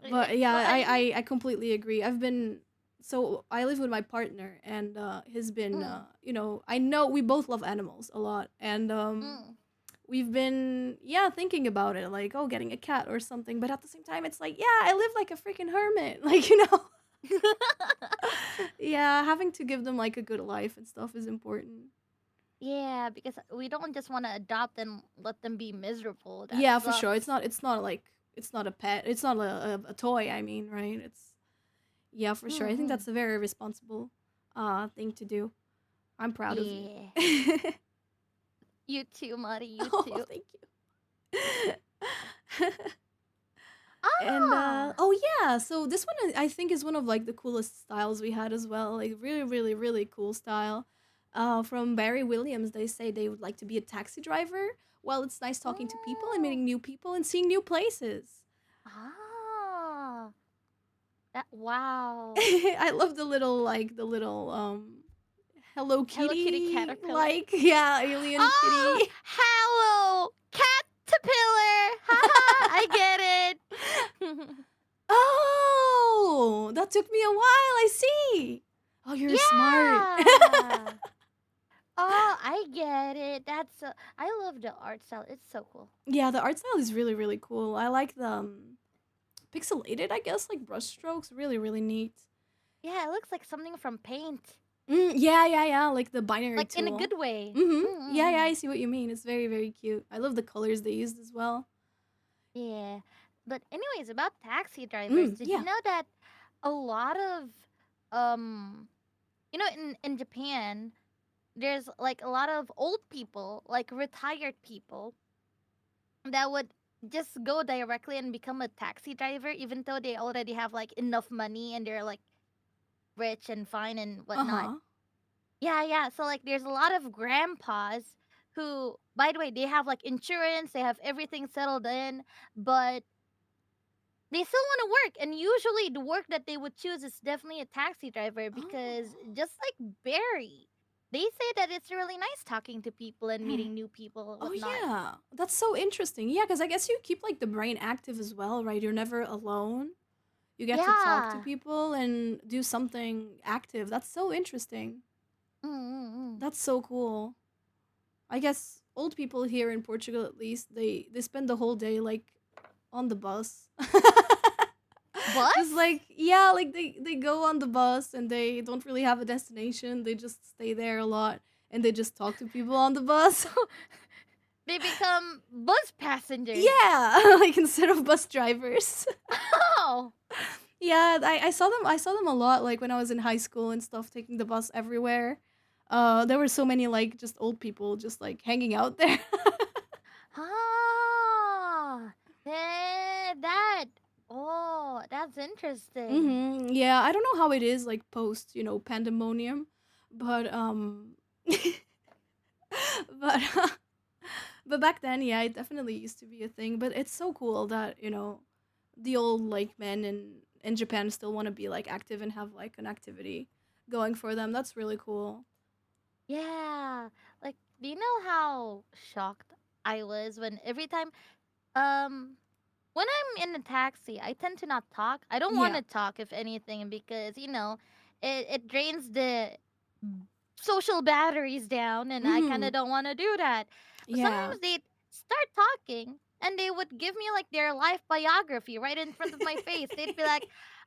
But It's yeah, fine. I completely agree. So I live with my partner, and he's been Mm, I know we both love animals a lot, and mm. we've been thinking about it, like, oh, getting a cat or something. But at the same time, it's like, yeah, I live like a freaking hermit. Like, yeah, having to give them like a good life and stuff is important. Yeah, because we don't just want to adopt and let them be miserable. That Yeah, for sure. sucks. It's not a pet. It's not a toy, I mean, right? Yeah, for sure. I think Mm-mm. that's a very responsible thing to do. I'm proud of you. Yeah. You too, Mari. You Oh, too. thank you. And Ah. oh yeah, so this one I think is one of like the coolest styles we had as well. Like really, really, really cool style. From Barry Williams, they say they would like to be a taxi driver. Well, it's nice talking to people and Oh. meeting new people and seeing new places. Ah. That wow. I love the little Hello Hello Kitty Kitty caterpillar. like yeah, alien Oh, kitty. hello caterpillar. Haha, I get it. Oh, that took me a while. I see. Oh, you're smart. Yeah. Oh, I get it. That's so. I love the art style. It's so cool. Yeah, the art style is really, really cool. I like the pixelated, I guess, like brush strokes. Really, really neat. Yeah, it looks like something from Paint, Yeah, yeah, yeah. Like the binary like in a tool. good way. Yeah, yeah. Mm-mm. I see what you mean. It's very, very cute. I love the colors they used as well. Yeah. But anyways, about taxi drivers, did you Yeah. know that a lot of um in Japan there's like a lot of old people, like retired people that would just go directly and become a taxi driver even though they already have like enough money and they're like rich and fine and Uh whatnot. huh. Yeah, yeah. So like there's a lot of grandpas who by the way they have like insurance, they have everything settled in, but they still want to work, and usually the work that they would choose is definitely a taxi driver because Oh. just like Barry, they say that it's really nice talking to people and Mm. meeting new people and Oh whatnot. yeah, that's so interesting. Yeah, because I guess you keep like the brain active as well, right? You're never alone. You get to talk to Yeah. people and do something active. That's so interesting. Mm-mm-mm. That's so cool. I guess old people here in Portugal at least they spend the whole day like on the bus. Just Bus? like yeah, like they go on the bus and they don't really have a destination. They just stay there a lot and they just talk to people on the bus. They become bus passengers. Yeah, like instead of bus drivers. Oh. Yeah, I saw them. I saw them a lot, like when I was in high school and stuff, taking the bus everywhere. There were so many like just old people just like hanging out there. Ah. That. Oh, that's interesting. Yeah, I don't know how it is like post, pandemonium, but but but back then, yeah, it definitely used to be a thing. But it's so cool that the old like men in Japan still want to be like active and have like an activity going for them. That's really cool. Yeah. Like, do you know how shocked I was when every time um when I'm in a taxi, I tend to not talk. I don't want Yeah. to talk if anything because, it drains the social batteries down and I kind Mm-hmm. of don't want to do that. But Yeah. sometimes they start talking and they would give me like their life biography right in front of my face. They'd be like,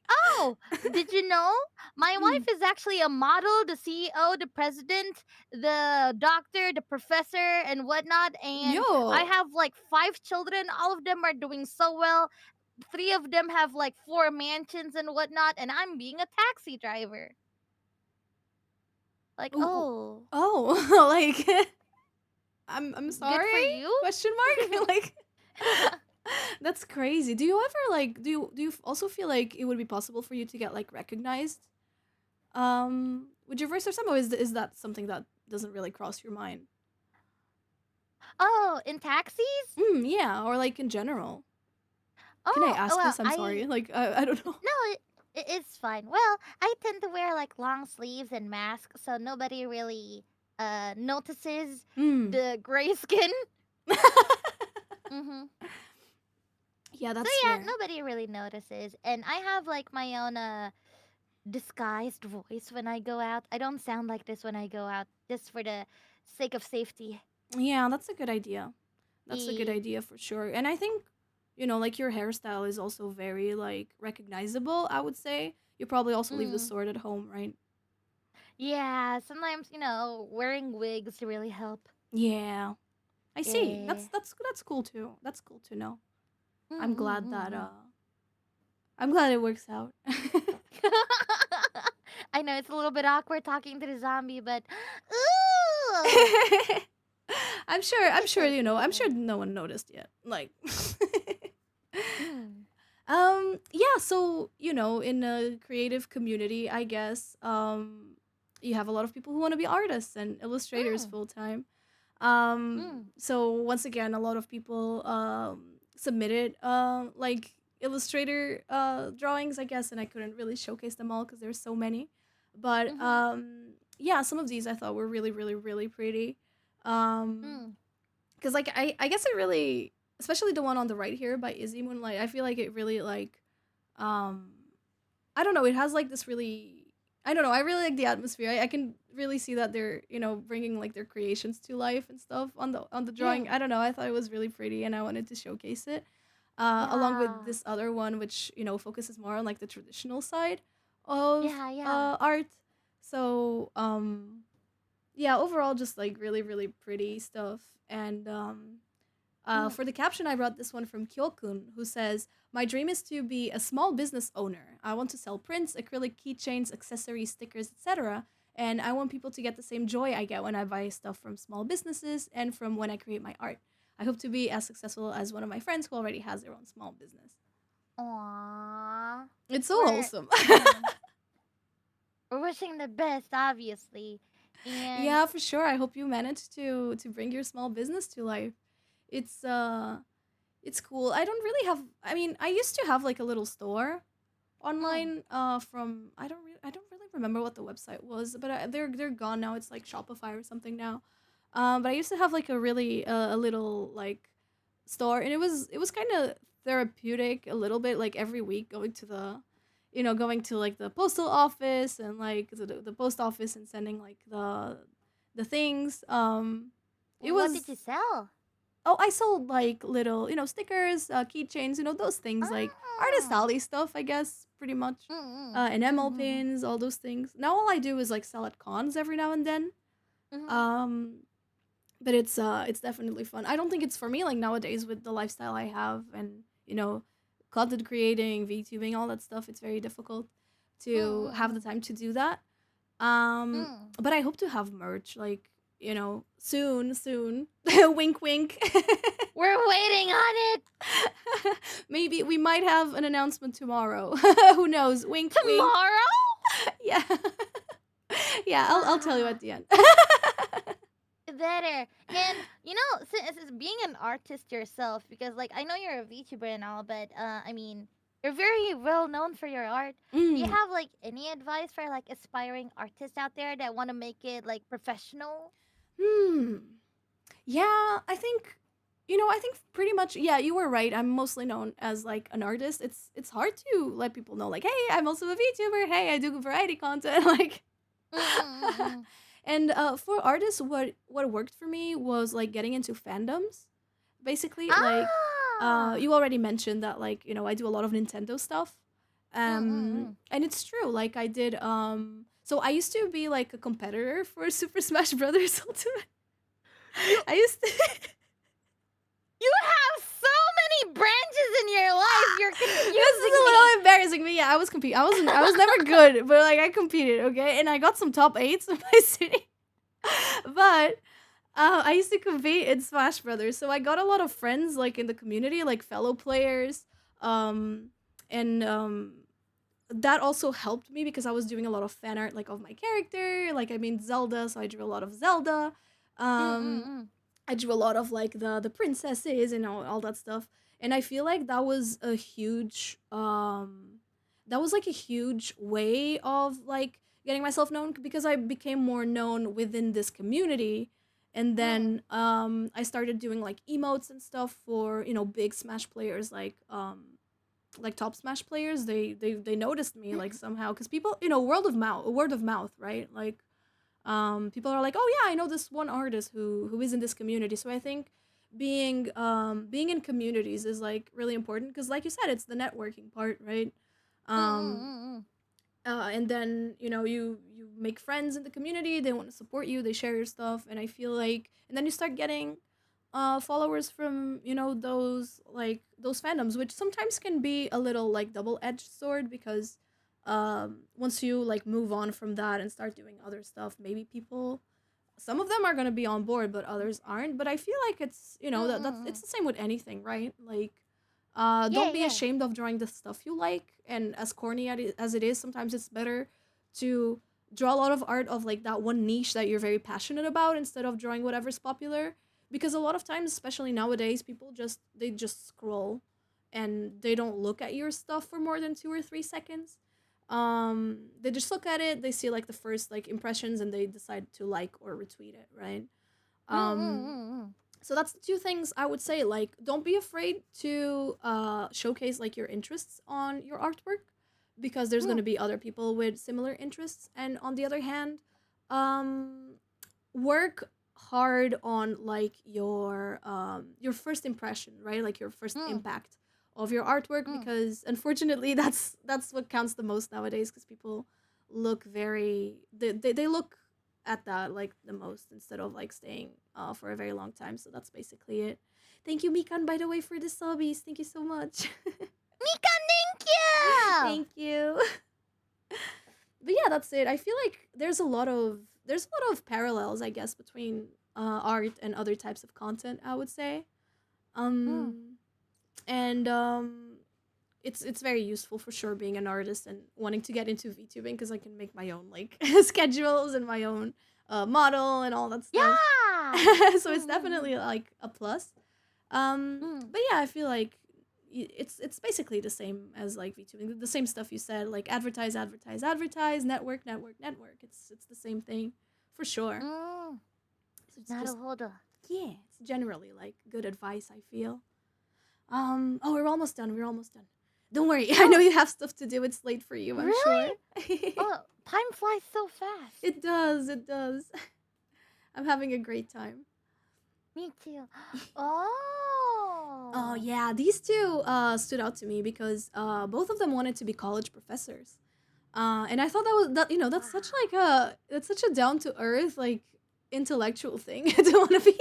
"Oh, did you know my Mm. wife is actually a model, the CEO, the president, the doctor, the professor, and whatnot? And I Yo. have like 5 children. All of them are doing so well. 3 of them have like 4 mansions and whatnot, and I'm being a taxi driver." Like, Ooh, oh, oh, like I'm good for sorry? you. Question mark? Like that's crazy. Do you ever like do you also feel like it would be possible for you to get like recognized with your voice or something? Or is that something that doesn't really cross your mind? Oh, in taxis? Yeah, or like in general. Can I Oh, ask well, this? I'm sorry. Like I don't know. no, it's fine. Well, I tend to wear like long sleeves and masks, so nobody really notices Mm. the gray skin. Mm-hmm. Yeah, So that's yeah, fair. nobody really notices, and I have like my own disguised voice when I go out. I don't sound like this when I go out, just for the sake of safety. Yeah, that's a good idea. That's a good E- idea for sure. And I think, like your hairstyle is also very like recognizable, I would say. You probably also leave the mm. sword at home, right? Yeah, sometimes wearing wigs really help. Yeah. I see. Yeah. That's cool too. That's cool to know. I'm glad that Mm-mm-mm-mm. I'm glad it works out. I know it's a little bit awkward talking to the zombie, but ooh, I'm it's sure, I'm sure okay. no one noticed yet. Like Mm. Yeah, so, in a creative community, I guess, you have a lot of people who want to be artists and illustrators Mm, full time. mm, So once again, a lot of people submitted like illustrator drawings, I guess, and I couldn't really showcase them all because there's so many. But mm-hmm, yeah, some of these I thought were really, really, really pretty. Um, mm. because like I guess it really, especially the one on the right here by Izzy Moonlight, I feel like it really like um I don't know, it has like this really, I don't know, I really like the atmosphere. I can really see that they're, bringing like their creations to life and stuff on the drawing. Yeah, I don't know, I thought it was really pretty and I wanted to showcase it. Along with yeah, this other one which, focuses more on like the traditional side of yeah, yeah. art. So, yeah, overall just like really, really pretty stuff. And Mm. for the caption, I wrote this one from Kyokun, who says, "My dream is to be a small business owner. I want to sell prints, acrylic keychains, accessories, stickers, etc. And I want people to get the same joy I get when I buy stuff from small businesses and from when I create my art. I hope to be as successful as one of my friends who already has their own small business." Aww. It's so We're wholesome. mm, we're wishing the best, obviously. And Yeah, for sure. I hope you manage to bring your small business to life. It's it's cool. I don't really have, I mean, I used to have like a little store mm, online from, I don't really remember what the website was, but they're gone now. It's like Shopify or something now. But I used to have like a really a little like store, and it was kind of therapeutic a little bit, like every week going to the, going to like the postal office and like the post office and sending like the things. It what did was, you sell? oh, I sold like little, stickers, keychains, those things like artist Oh. alley stuff, I guess, pretty much. Mm, Enamel mm, pins, all those things. Now all I do is like sell at cons every now and then. mm, Um, but it's definitely fun. I don't think it's for me like nowadays with the lifestyle I have and content creating, VTubing, all that stuff. It's very difficult to have the mm, time to do that. mm. But I hope to have merch like soon, soon. Wink, wink. We're waiting on it Maybe we might have an announcement tomorrow. Who knows? Wink, wink. tomorrow. Yeah, yeah. I'll tell you Ah, at the end. better. And since being an artist yourself, because like I know you're a VTuber and all, but I mean, you're very well known for your art. Do you Mm, have like any advice for like aspiring artists out there that want to make it like professional? hmm. Yeah, I think pretty much. Yeah, you were right. I'm mostly known as like an artist. It's hard to let people know like, hey, I'm also a VTuber. Hey, I do variety content. Like, Mm-mm-mm-mm. and for artists, what worked for me was like getting into fandoms. Basically, like, Ah. you already mentioned that like I do a lot of Nintendo stuff, Mm-mm-mm. and it's true. Like I did. So I used to be like a competitor for Super Smash Brothers Ultimate. You I used to. you have so many branches in your life. You're This is confusing a me. little embarrassing, but yeah, I was compete. I was never good, but like I competed, okay, and I got some top eights in my city. But I used to compete in Smash Brothers, so I got a lot of friends like in the community, like fellow players, um, and that also helped me because I was doing a lot of fan art like of my character. Like I mean Zelda, so I drew a lot of Zelda. Um, Mm-mm-mm. I drew a lot of like the princesses and all that stuff. And I feel like that was like a huge way of like getting myself known because I became more known within this community. And Mm. then I started doing like emotes and stuff for, big Smash players like top Smash players. They noticed me like somehow cuz people, word of mouth, right? Like people are like, oh yeah, I know this one artist who is in this community. So I think being in communities is like really important because like you said, it's the networking part, right? um Mm-mm-mm-mm. and then you make friends in the community, they want to support you, they share your stuff, and I feel like, and then you start getting followers from those fandoms, which sometimes can be a little like double-edged sword because once you like move on from that and start doing other stuff, maybe people, some of them are going to be on board but others aren't. But I feel like it's, that's it's Mm-mm-mm. the same with anything, right? Like Yeah, Don't be yeah. ashamed of drawing the stuff you like. And as corny as it is, sometimes it's better to draw a lot of art of like that one niche that you're very passionate about instead of drawing whatever's popular. Because a lot of times, especially nowadays, people just scroll and they don't look at your stuff for more than 2 or 3 seconds. They just look at it, they see like the first like impressions, and they decide to like or retweet it, right? Mm, mm, Um, mm, mm. so that's the two things I would say. Like, don't be afraid to showcase like your interests on your artwork, because there's Mm. gonna be other people with similar interests. And on the other hand, um, work hard on like your first impression, right? Like your first Mm, impact of your artwork, mm. because unfortunately that's what counts the most nowadays, because people look they look at that like the most instead of like staying for a very long time. So that's basically it. Thank you, Mikan, by the way, for the subbies. Thank you so much. Mika, thank you! Thank you. But yeah, that's it. I feel like there's a lot of parallels, I guess, between art and other types of content, I would say. Mm. And it's very useful for sure, being an artist and wanting to get into VTubing, because I can make my own like schedules and my own model and all that stuff. Yeah! So it's Mm, definitely like a plus. mm, mm. But yeah, I feel like it's basically the same as like VTubing. The same stuff you said, like advertise, advertise, advertise, network, network, network. It's the same thing for sure. Mm. So it's just, なるほど. yeah, it's generally like good advice, I feel. Oh, we're almost done. We're almost done. Don't worry. I know Oh, you have stuff to do. It's late for you, I'm sure. really? Oh, time flies so fast. It does. It does. I'm having a great time. Me too. Oh Oh. yeah, these two stood out to me because both of them wanted to be college professors. And I thought that's such Wow. like that's such a down to earth like intellectual thing to want to be.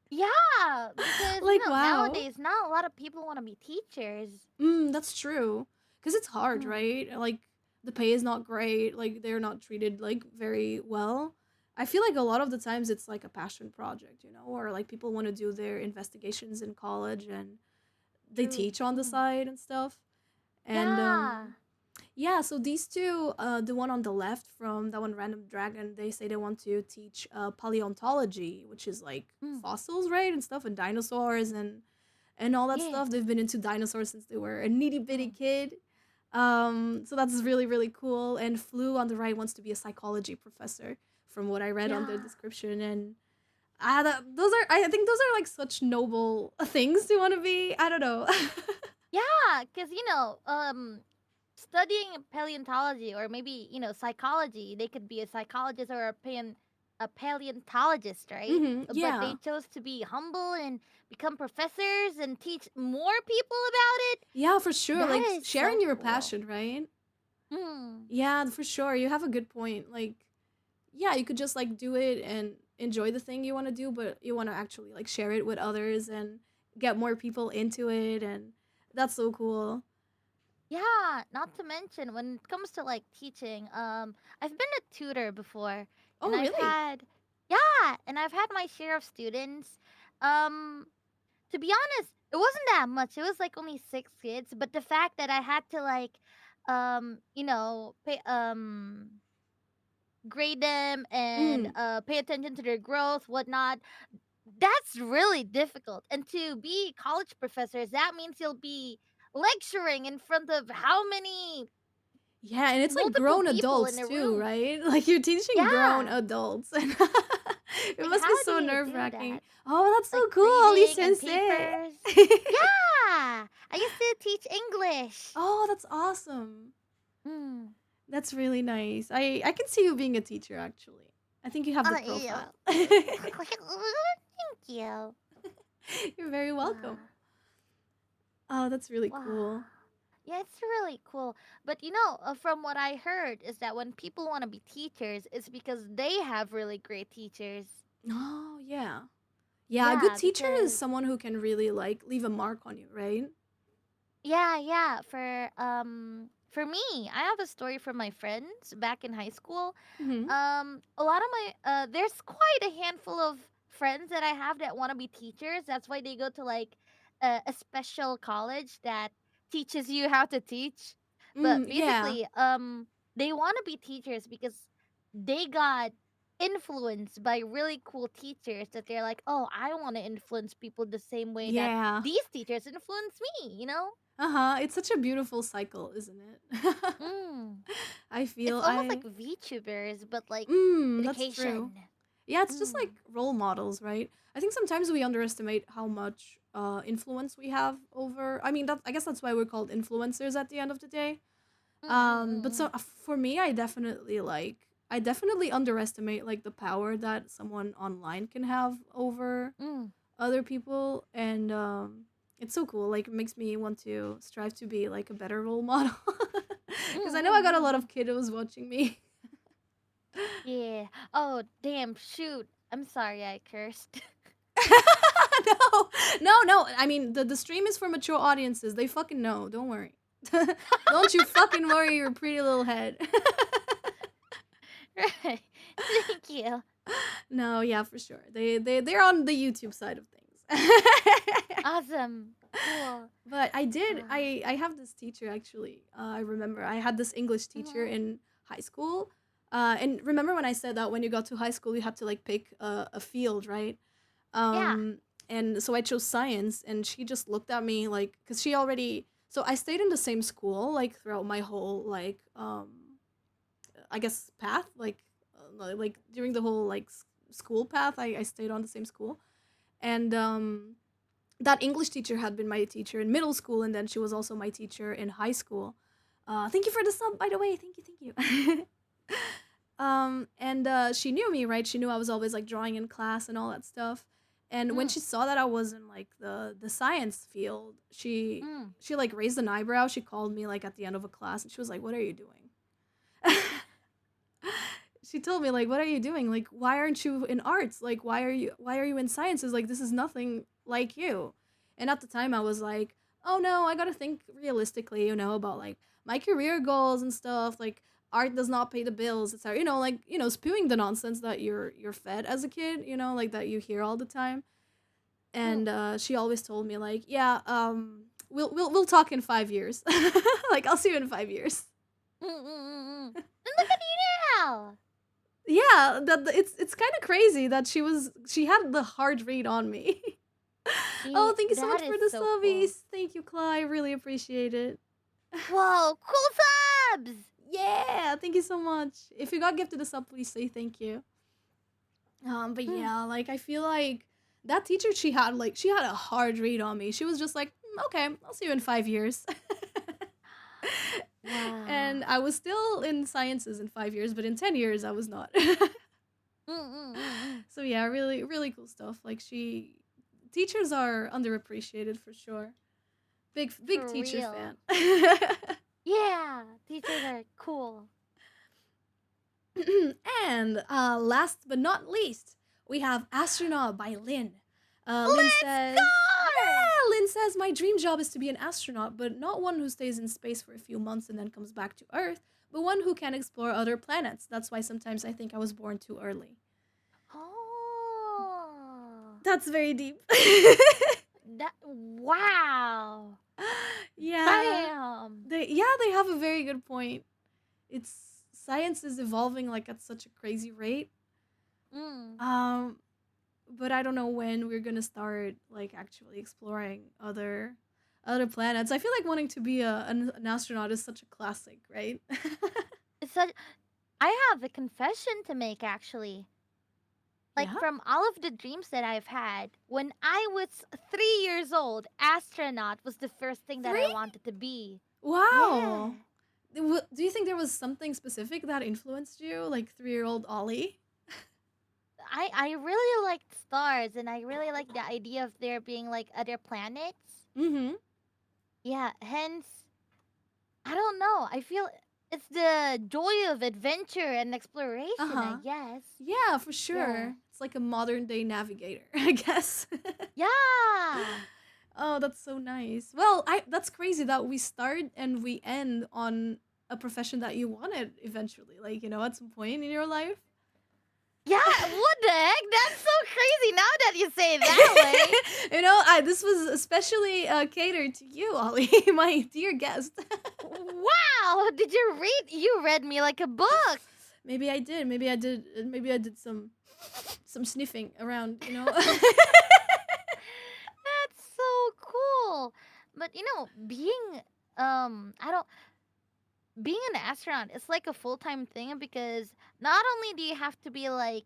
Yeah, because Like wow. nowadays not a lot of people want to be teachers. That's true. Cuz it's hard, Mm, right? Like the pay is not great, like they're not treated like very well. I feel like a lot of the times it's like a passion project, or like people want to do their investigations in college and they true. teach on the Mm. side and stuff. And Yeah. yeah, so these two, the one on the left from that one random dragon, they say they want to teach paleontology, which is like Mm. fossils, right, and stuff, and dinosaurs and all that Yeah. stuff. They've been into dinosaurs since they were a nitty bitty Mm. kid. So that's really really cool. And Flu on the right wants to be a psychology professor, from what I read on their Yeah. description. And I think those are like such noble things to want to be. I don't know. Yeah, because studying paleontology or maybe psychology, they could be a psychologist or a paleontologist, right? But they Yeah. chose to be humble and become professors and teach more people about it. Yeah, for sure. That Like is sharing so your cool. passion, right? Mm. Yeah, for sure. You have a good point. Like, yeah, you could just like do it and enjoy the thing you want to do, but you want to actually like share it with others and get more people into it, and that's so cool. Yeah, not to mention when it comes to like teaching, I've been a tutor before and Oh, really? I've had my share of students. Um, to be honest, it wasn't that much. It was like only 6 kids, but the fact that I had to like grade them and Mm. pay attention to their growth, whatnot, that's really difficult. And to be college professors, that means you'll be lecturing in front of how many Yeah, and it's like multiple grown people in adults a too, room. right? Like you're teaching grown Yeah. adults. And it Like must be how do so you do nerve-wracking. that? Oh, that's Like so cool, Ollie reading and Sensei. papers. Yeah. I used to teach English. Oh, that's awesome. Mm. That's really nice. I can see you being a teacher actually. I think you have the Yeah. profile. Thank you. You're very welcome. Wow. Oh, that's really Wow. cool. Yeah, it's really cool. But from what I heard is that when people want to be teachers, it's because they have really great teachers. Oh, yeah. Yeah, a good Yeah, teacher is because someone who can really like leave a mark on you, right? yeah. For me, I have a story from my friends back in high school. Mhm. A lot of my there's quite a handful of friends that I have that want to be teachers. That's why they go to like a special college that teaches you how to teach. But Yeah. basically, they want to be teachers because they got influenced by really cool teachers that they're like, oh, I want to influence people the same way that Yeah. these teachers influence me, you know? Uh-huh. It's such a beautiful cycle, isn't it? Mm. I It's feel almost like I VTubers, but like that's true. education. Yeah, it's just Mm. like role models, right? I think sometimes we underestimate how much influence we have over. I mean, I guess that's why we're called influencers at the end of the day. But so Mm-mm-mm-mm. for me, I definitely underestimate like the power that someone online can have over Mm. other people, and it's so cool. Like, it makes me want to strive to be like a better role model, because I know I got a lot Mm-mm-mm-mm. of kiddos watching me. Yeah. Oh, damn, shoot. I'm sorry I cursed. No, no. I mean, the stream is for mature audiences. They fucking know. Don't worry. Don't you fucking worry your pretty little head. Right. Thank you. No, yeah, for sure. They're on the YouTube side of things. Awesome. Cool. But I did. Uh, I have this teacher actually. I remember I had this English teacher mhm. in high school. And remember when I said that when you got to high school you had to like pick a field, right? Yeah. Um, and so I chose science, and she just looked at me like, because she already. So I stayed in the same school like throughout my whole like I guess path, like during the whole like school path. I stayed on the same school, and that English teacher had been my teacher in middle school, and then she was also my teacher in high school. Thank you for the sub, by the way. Thank you. And she knew me, right? She knew I was always like drawing in class and all that stuff. And when Mm. she saw that I was in like the science field, Mm. she like raised an eyebrow. She called me like at the end of a class, and she was like, "What are you doing?" She told me like, "What are you doing? Like, why aren't you in arts? Like, why are you in sciences? Like, this is nothing like you." And at the time I was like, "Oh no, I got to think realistically, about like my career goals and stuff. Like, art does not pay the bills, etc." Like, spewing the nonsense that you're fed as a kid, like that you hear all the time. Mm. And she always told me like, "Yeah, we'll talk in 5 years." Like, I'll see you in 5 years. Mm. Mm. And look at you now. Yeah, it's kind of crazy that she had the hard read on me. Yeah, Oh, thank you so that much is for the so cool. subbies. Thank you, Cly. I really appreciate it. Whoa, cool subs. Yeah, thank you so much. If you got gifted a sub, please say thank you. But Mm. yeah, like I feel like that teacher she had a hard read on me. She was just like, okay, I'll see you in 5 years." Wow. And I was still in sciences in 5 years, but in 10 years I was not. Mm. Mm. Mm. Mm. So yeah, really, really cool stuff. Like teachers are underappreciated for sure. Big For teacher real. fan. Yeah, teachers are cool. And last but not least, we have Astronaut by Lynn. Lynn Let's says, go! yeah, Lynn says, my dream job is to be an astronaut, but not one who stays in space for a few months and then comes back to Earth, but one who can explore other planets. That's why sometimes I think I was born too early. Oh, That's very deep. that wow! Yeah. Bam! They have a very good point. It's Science is evolving like at such a crazy rate. Mm. Um but I don't know when we're going to start like actually exploring other planets. I feel like wanting to be an astronaut is such a classic, right? It's such. I have a confession to make actually. Like Yeah. from all of the dreams that I've had, when I was 3 years old, astronaut was the first thing that I 3? wanted to be. Wow. Yeah. Do you think there was something specific that influenced you, like 3-year-old Ollie? I really liked stars and I really like the idea of there being like other planets. Mm-hmm. Yeah, hence I don't know. I feel it's the joy of adventure and exploration, I Uh-huh. guess. Yeah, for Yeah. sure. It's like a modern day navigator, I guess. Yeah. Oh, that's so nice. Well, I that's crazy that we start and we end on a profession that you wanted eventually, like, at some point in your life. Yeah, what the heck? That's so crazy now that you say it that way. This was especially catered to you, Ollie, my dear guest. Wow, did you read? You read me like a book. Maybe I did. Maybe I did some sniffing around. That's so cool. But I don't being an astronaut, it's like a full-time thing because not only do you have to be like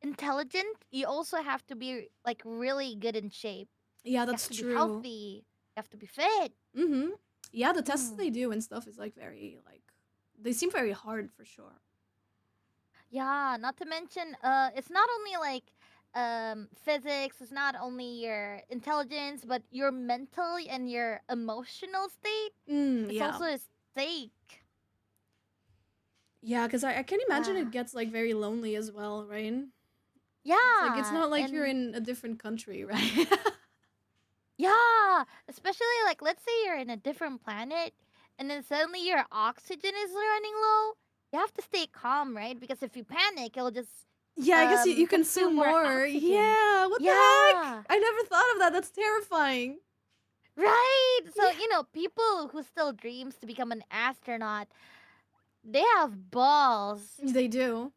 intelligent, you also have to be like really good in shape. Yeah, You have that's to be true. healthy. You have to be fit. Mm-hmm. Yeah, the tests Mm. they do and stuff is like very like they seem very hard for sure. Yeah, not to mention it's not only like physics, it's not only your intelligence, but your mental and your emotional state. It's Yeah. also a stake. Yeah, because I can imagine it Ah. gets like very lonely as well, right? It's like it's Yeah, not like you're and in a different country, right? yeah, especially like let's say you're in a different planet and then suddenly your oxygen is running low. You have to stay calm, right? Because if you panic, it'll just Yeah, I guess you consume consume more more. oxygen. Yeah, what the heck? Yeah. I never thought of that. That's terrifying. Right. So, Yeah, people who still dreams to become an astronaut, they have balls. they do.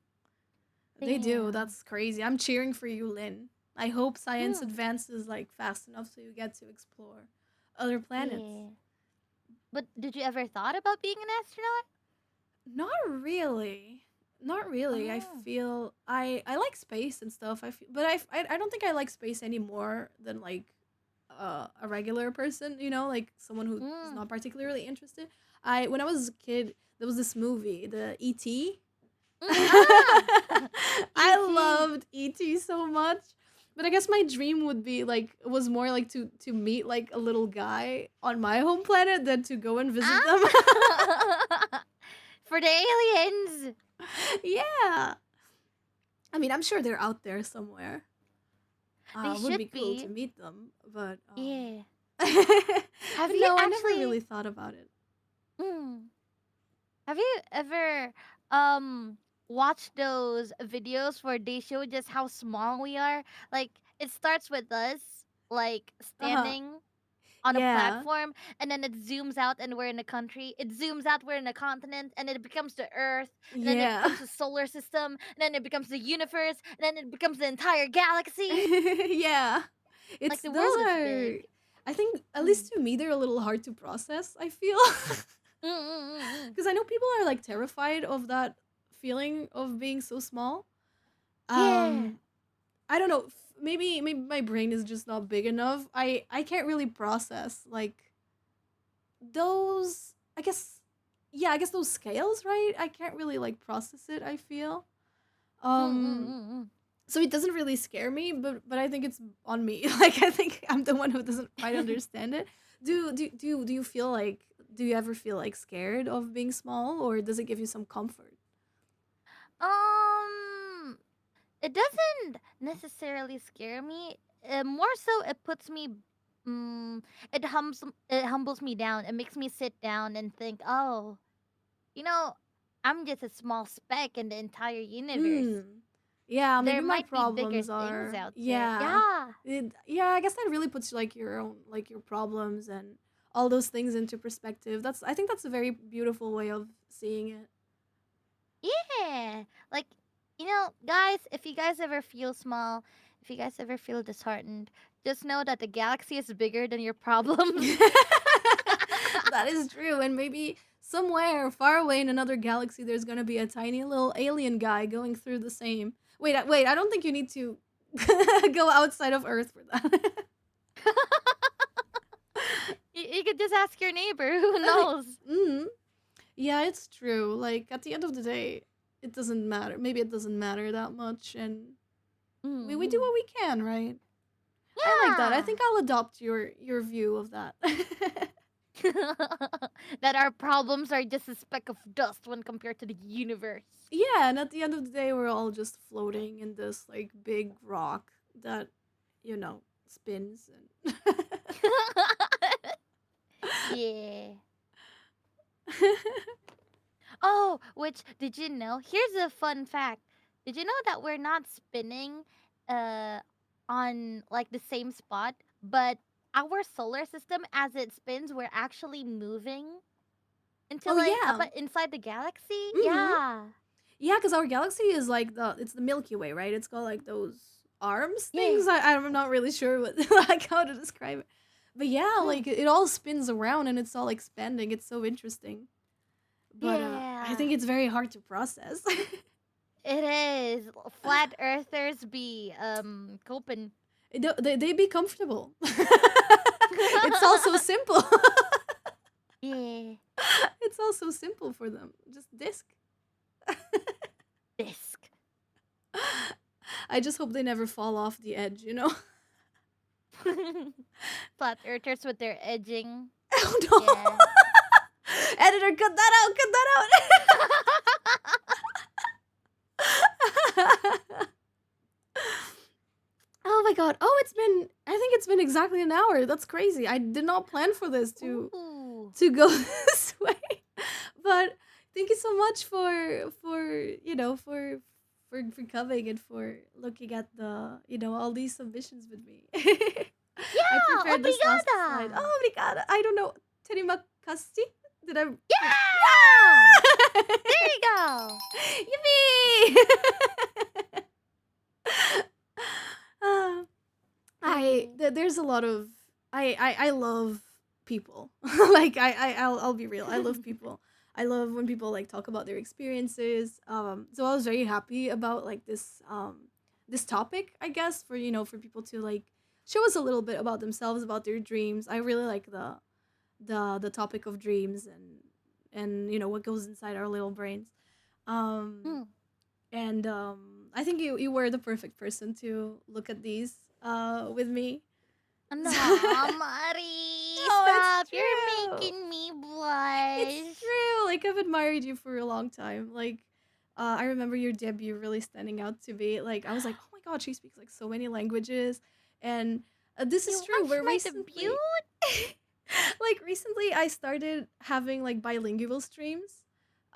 They do. Damn. That's crazy. I'm cheering for you, Lynn. I hope science Hmm. advances like fast enough so you get to explore other planets. Yeah. But did you ever thought about being an astronaut? Not really. Not really. I Oh. feel I like space and stuff. But I don't think I like space any more than like a regular person, like someone who is Mm. not particularly interested. I When I was a kid, there was this movie, the E.T. Mm. Ah. I E.T. loved E.T. so much. But I guess my dream would be like was more like to meet like a little guy on my home planet than to go and visit them. Ah. For the aliens. Yeah. I mean, I'm sure they're out there somewhere. They Would should be cool to be. meet them, but Yeah. Have but you no, I never actually really thought about it. mm, have you ever um watched those videos where they show just how small we are? Like it starts with us like Uh-huh. standing on a Yeah. platform and then it zooms out and we're in a country. It zooms out we're in a continent and it becomes the earth and then it Yeah. becomes the solar system and then it becomes the universe and then it becomes the entire galaxy. Yeah. Like It's the those world is are big. I think at Mm. least to me they're a little hard to process, I feel. Mm, mm, mm, mm. Cuz I know people are like terrified of that feeling of being so small. Yeah. Um I don't know, maybe my brain is just not big enough. I can't really process like those I guess yeah, I guess those scales, right? I can't really like process it, I feel. Mm, mm, Um mm, mm. so it doesn't really scare me, but I think it's on me. Like I think I'm the one who doesn't quite understand it. Do you feel like do you ever feel like scared of being small or does it give you some comfort? Um, it doesn't necessarily scare me. More so, it puts me. Mm, it humbles me down. It makes me sit down and think. Oh, you know, I'm just a small speck in the entire universe. Mm. Yeah, maybe There my might be bigger problems things are out there. yeah. Yeah, Yeah, I guess that really puts like your own like your problems and all those things into perspective. I think that's a very beautiful way of seeing it. yeah. Like guys, if you guys ever feel small, if you guys ever feel disheartened, just know that the galaxy is bigger than your problems. That is true. And maybe somewhere far away in another galaxy, there's gonna be a tiny little alien guy going through the same. Wait. I don't think you need to go outside of Earth for that. You could just ask your neighbor. Who knows? mm Yeah, it's true. Like at the end of the day, it doesn't matter. Maybe it doesn't matter that much, and we do Hmm. what we can, right? I like that. I Yeah. think I'll adopt your view of that. That our problems are just a speck of dust when compared to the universe. Yeah, and at the end of the day, we're all just floating in this like big rock that, spins and. Yeah. Oh, which did you know? Here's a fun fact. Did you know that we're not spinning uh on like the same spot, but our solar system as it spins, we're actually moving into Oh like up yeah. inside the galaxy? Mm-hmm. Yeah. Yeah, because our galaxy is like it's the Milky Way, right? It's got like those arms Yeah. things. I'm not really sure what like how to describe it, but yeah, Hmm. like it all spins around and it's all expanding. It's so interesting, but I Yeah. think it's very hard to process. It is. Flat earthers be coping. They be comfortable. It's all so simple. Yeah. It's all so simple for them. Just disc. Disc. I just hope they never fall off the edge, you know? Flat earthers with their edging. Oh no! Yeah. Editor, cut that out! Cut that out! Oh my god. Oh, I think it's been exactly an hour. That's crazy. I did not plan for this Ooh. to go this way. But thank you so much for coming and for looking at all these submissions with me. I Yeah, prepared this last slide. obrigada. Oh, obrigada. I don't know. Terimakasti? Did I? Yeah. There you go. Yippee! uh, Yeah. there's a lot of I love people. Like I'll be real. I love people. I love when people like talk about their experiences. So I was very happy about like this topic, I guess, for people to like show us a little bit about themselves, about their dreams. I really like the topic of dreams and what goes inside our little brains. Um Hmm. and I think you were the perfect person to look at these with me. No, Mari, No, it's stop. You're true. making me It's blush. true. Like I've admired you for a long time. Like I remember your debut really standing out to me. Like I was like, oh my god, she speaks like so many languages, and this You is true. watched But my debut? recently, like recently, I started having like bilingual streams.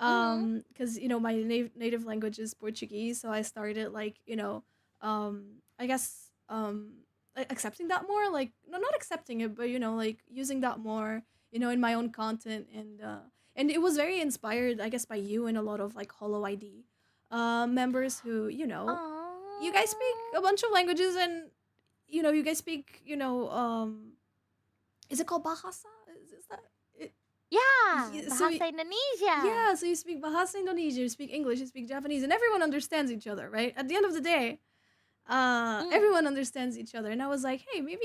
Mm-hmm. Because my native language is Portuguese, so I started like I guess accepting that more. Like no, not accepting it, but like using that more in my own content and it was very inspired I guess by you and a lot of like Hollow ID members who you guys speak Oh. a bunch of languages and you guys speak is it called Bahasa? Is that it? Yeah, So Bahasa Indonesia. yeah, so you speak Bahasa Indonesia, you speak English, you speak Japanese, and everyone understands each other, right? At the end of the day, Mm. everyone understands each other, and I was like, hey, maybe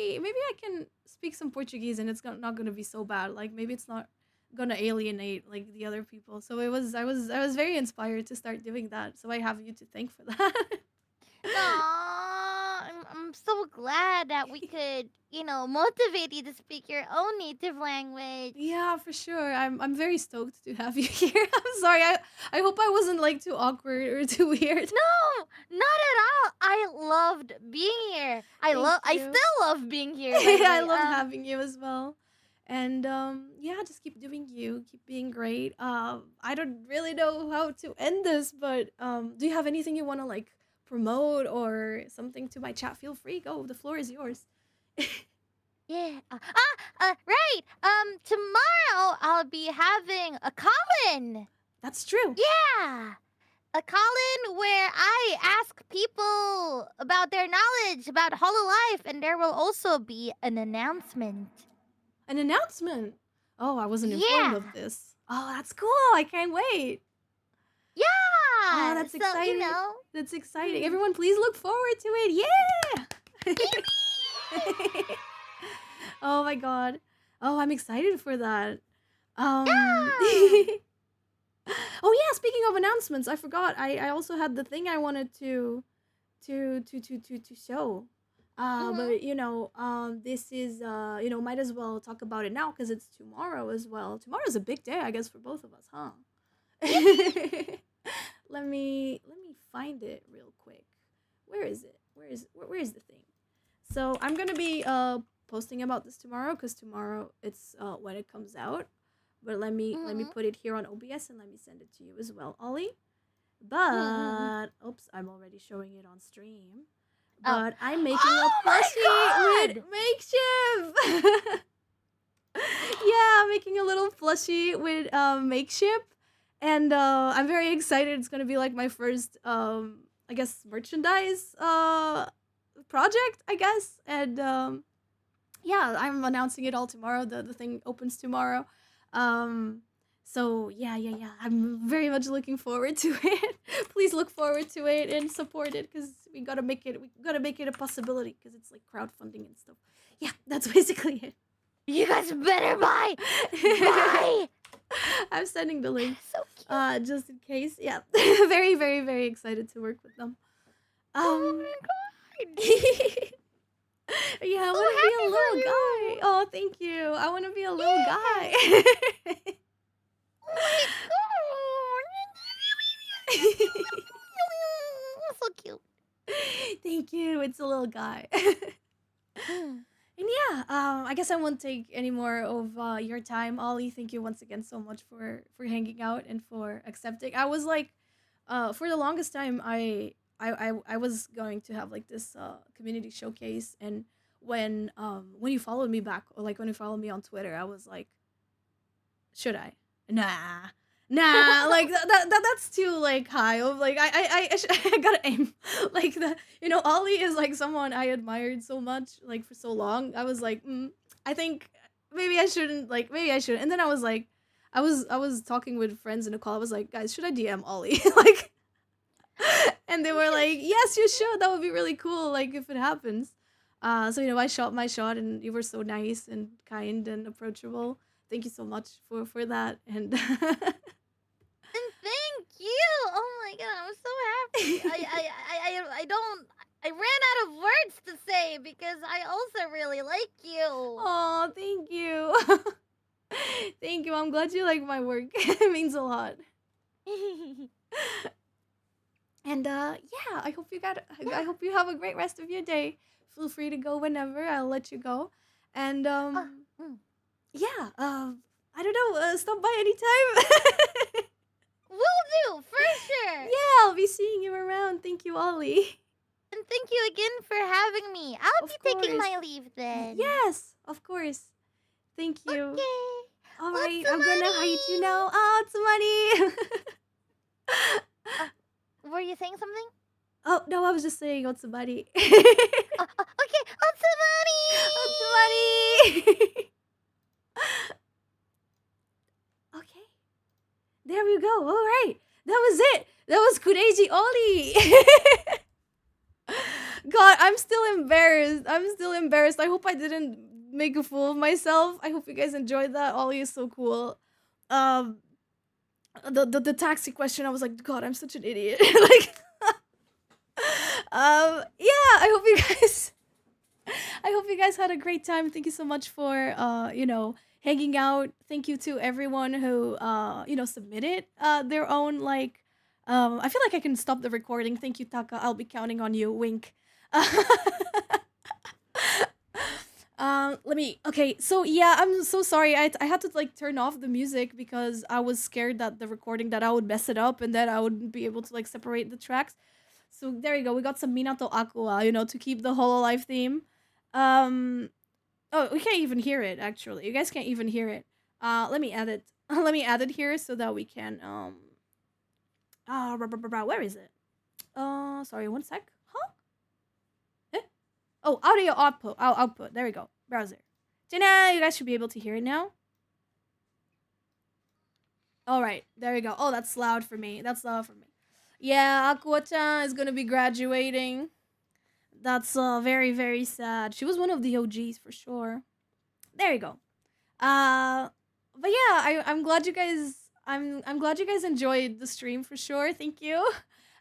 I can speak some Portuguese, and it's not gonna be so bad. Like maybe it's not gonna alienate like the other people. So I was very inspired to start doing that. So I have you to thank for that. No, I'm so glad that we could, motivate you to speak your own native language. Yeah, for sure. I'm very stoked to have you here. I'm sorry. I hope I wasn't like too awkward or too weird. No, not at all. I loved being here. Thank I you. still love being here, by the I way. love having you as well. And yeah, just keep doing you, keep being great. I don't really know how to end this, but do you have anything you want to like promote or something to my chat? Feel free, go. The floor is yours. Yeah. Right. Tomorrow I'll be having a call-in. That's true. Yeah. A call-in where I ask people about their knowledge about Hololive, and there will also be an announcement. An announcement. Oh, I wasn't informed Yeah. of this. Oh, that's cool. I can't wait. Oh, Yeah. that's So, exciting. That's exciting. mm, Everyone, please look forward to it. Yeah. Oh my god. Oh, I'm excited for that. yeah. Oh yeah, speaking of announcements, I forgot. I also had the thing I wanted to show. Mhm. But this is might as well talk about it now because it's tomorrow as well. Tomorrow's a big day, I guess, for both of us, huh? Yippee. Let me find it real quick. Where is it? Where is the thing? So I'm gonna be posting about this tomorrow because tomorrow it's when it comes out. But let me Mhm. put it here on OBS and let me send it to you as well, Ollie. Mm-hmm. But oops, I'm already showing it on stream. Oh. But I'm making a Oh plushie with my god! makeshift. Yeah, I'm making a little plushie with makeshift, and I'm very excited. It's gonna be like my first I guess merchandise project, I guess, and yeah, I'm announcing it all tomorrow. The thing opens tomorrow. Um so yeah. I'm very much looking forward to it. Please look forward to it and support it because we gotta make it a possibility because it's like crowdfunding and stuff. Yeah, that's basically it. You guys better buy! Buy! I'm sending the link So cute. just in case. Yeah. Very, very, very excited to work with them. Oh Um my god! Yeah, I So want to be a happy for little guy. you! Oh, thank you. I want to be a little Yeah! guy. Oh my god! So cute. Thank you. It's a little guy. Mm. And yeah, I guess I won't take any more of your time, Ollie. Thank you once again so much for hanging out and for accepting. I was like, for the longest time, I was going to have like this community showcase, and when you followed me back, or like when you followed me on Twitter, I was like, should I? Nah. Nah, like that's too like high of like I gotta aim like the Ollie is like someone I admired so much like for so long. I was like, I think maybe I shouldn't. And then I was like, I was talking with friends in a call. I was like, guys, should I DM Ollie? Like, and they were like, yes, you should. That would be really cool. Like if it happens. So I shot my shot, and you were so nice and kind and approachable. Thank you so much for that. And And thank you. Oh my god, I'm so happy. I don't. I ran out of words to say because I also really like you. oh, thank you. Thank you. I'm glad you like my work. It means a lot. And yeah, I hope you have a great rest of your day. Feel free to go whenever. I'll let you go. And Ah, mm. yeah, I don't know, stop by anytime. Will do for sure. Yeah, I'll be seeing you around. Thank you, Ollie. And thank you again for having me. I'll Of be taking course. my leave then. Yes, of course. Thank you. Okay. All Lots right, of I'm gonna hide you money. now. Oh, it's money. Were you saying something? Oh no, I was just saying what's the money. Okay. Lots of What's the money. money? Okay, there we go. All right, that was it. That was Kureiji Ollie. God, I'm still embarrassed. I'm still embarrassed. I hope I didn't make a fool of myself. I hope you guys enjoyed that. Ollie is so cool. Um, the taxi question, I was like, God, I'm such an idiot. Like, yeah. I hope you guys had a great time. Thank you so much for hanging out. Thank you to everyone who submitted their own like I feel like I can stop the recording. Thank you, Taka. I'll be counting on you. Wink. Let me. Okay, so yeah, I'm so sorry. I had to like turn off the music because I was scared that the recording that I would mess it up and that I wouldn't be able to like separate the tracks. So there you go. We got some Minato Aqua, to keep the Hololive theme. Um, oh, we can't even hear it actually. You guys can't even hear it. Let me add it. Let me add it here so that we can where is it? Sorry, one sec. Huh? Eh? Oh, audio output. Oh, output. There we go. Browser. Jenna, you guys should be able to hear it now. All right, there you go. Oh, that's loud for me. That's loud for me. Yeah, Aqua-chan is gonna be graduating. That's very very sad. She was one of the OGs for sure. There you go. Uh, but yeah, I'm glad you guys. I'm glad you guys enjoyed the stream for sure. Thank you.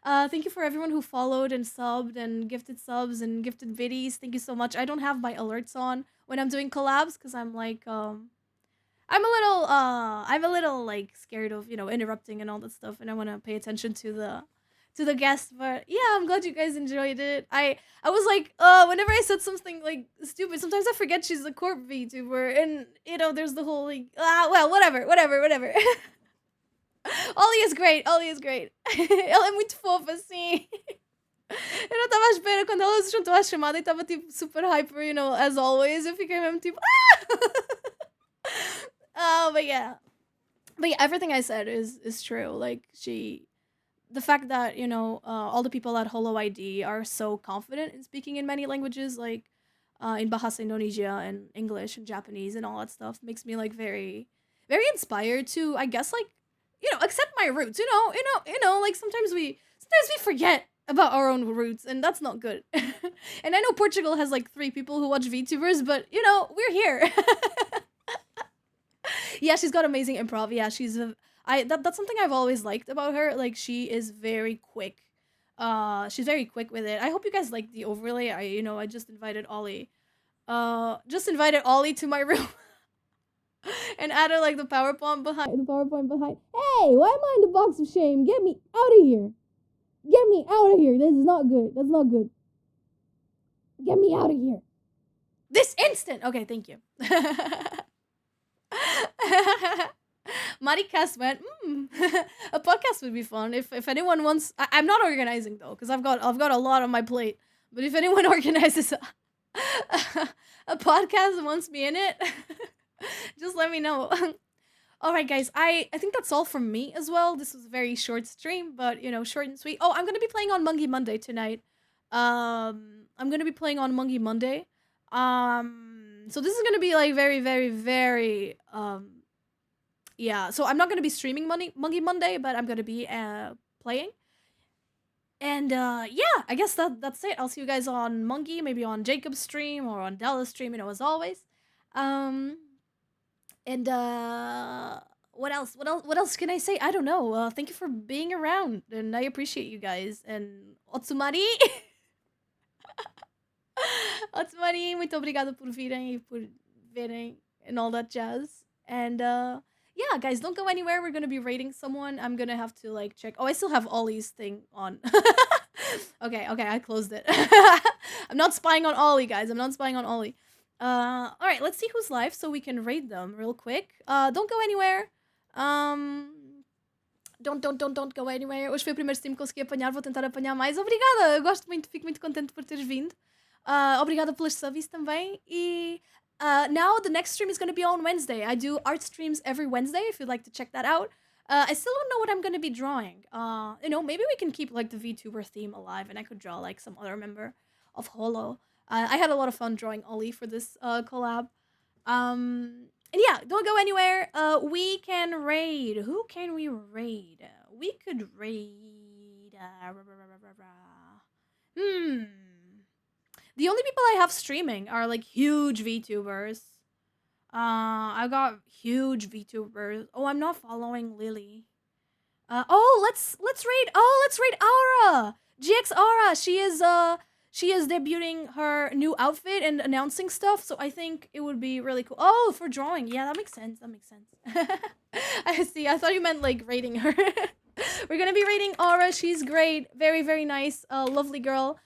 Thank you for everyone who followed and subbed and gifted subs and gifted biddies. Thank you so much. I don't have my alerts on when I'm doing collabs because I'm like I'm a little like scared of interrupting and all that stuff, and I want to pay attention to the guests. But yeah, I'm glad you guys enjoyed it. I was like, whenever I said something like stupid, sometimes I forget she's a corp VTuber, and there's the whole like, well, whatever. Ollie is great. Ollie is great. Ela é muito fofa, assim. Eu não tava à espera quando ela se juntou à chamada e tava tipo super hyper, you know, as always. Eu fiquei mesmo tipo. Oh, but yeah. But yeah, everything I said is true. Like the fact that all the people at Holo ID are so confident in speaking in many languages, like in Bahasa Indonesia and English and Japanese and all that stuff, makes me like very, very inspired to, I guess, like accept my roots. Like sometimes we forget about our own roots, and that's not good. And I know Portugal has like 3 people who watch VTubers, but we're here. Yeah, she's got amazing improv. Yeah, that's something I've always liked about her. Like she is very quick. She's very quick with it. I hope you guys like the overlay. I just invited Ollie. To my room and added like the PowerPoint behind. Hey, why am I in the box of shame? Get me out of here. Get me out of here. This is not good. That's not good. Get me out of here. This instant. Okay, thank you. Marikyuun went, a podcast would be fun if anyone wants. I'm not organizing though, because I've got a lot on my plate. But if anyone organizes a podcast and wants me in it, just let me know. All right, guys. I think that's all from me as well. This was a very short stream, but short and sweet. Oh, I'm gonna be playing on Mungie Monday tonight. I'm gonna be playing on Mungie Monday. So this is gonna be like very, very, very yeah. So I'm not gonna be streaming Mungie Monday, but I'm gonna be playing. And yeah, I guess that's it. I'll see you guys on Mungie, maybe on Jacob's stream or on Della's stream, as always. And what else? What else can I say? I don't know. Thank you for being around, and I appreciate you guys. And Otsumari. Otsumari, muito obrigada por virem e por verem and all that jazz. And yeah, guys, don't go anywhere. We're gonna be raiding someone. I'm gonna have to like check. Oh, I still have Ollie's thing on. Okay, I closed it. I'm not spying on Ollie, guys. I'm not spying on Ollie. All right, let's see who's live so we can raid them real quick. Don't go anywhere. Don't go anywhere. Hoje foi o primeiro stream que consegui apanhar. Vou tentar apanhar mais. Obrigada. Eu gosto muito, fico muito contente por teres vindo. Obrigada pelas subs também. E now the next stream is going to be on Wednesday. I do art streams every Wednesday if you'd like to check that out. I still don't know what I'm going to be drawing. Maybe we can keep like the VTuber theme alive and I could draw like some other member of Holo. I had a lot of fun drawing Ollie for this collab. And yeah, don't go anywhere. We can raid. Who can we raid? We could raid. The only people I have streaming are like huge VTubers. I got huge VTubers. Oh, I'm not following Lily. Let's raid Aura. GX Aura. She is debuting her new outfit and announcing stuff, so I think it would be really cool. Oh, for drawing. Yeah, that makes sense. I see. I thought you meant like raiding her. We're gonna be raiding Aura. She's great. Very, very nice. Lovely girl.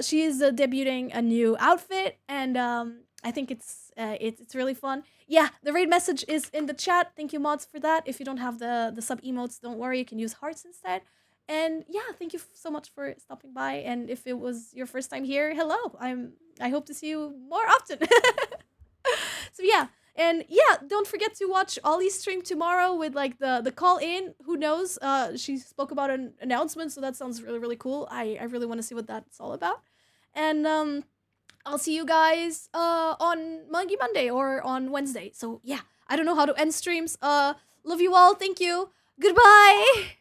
She is debuting a new outfit, and I think it's really fun. Yeah, the raid message is in the chat. Thank you, mods, for that. If you don't have the sub emotes, don't worry. You can use hearts instead. And yeah, thank you so much for stopping by. And if it was your first time here, hello. I hope to see you more often. So yeah. And yeah, don't forget to watch Ollie's stream tomorrow with like the call in. Who knows? She spoke about an announcement, so that sounds really, really cool. I really want to see what that's all about. And I'll see you guys on Mungie Monday or on Wednesday. So yeah, I don't know how to end streams. Love you all. Thank you. Goodbye.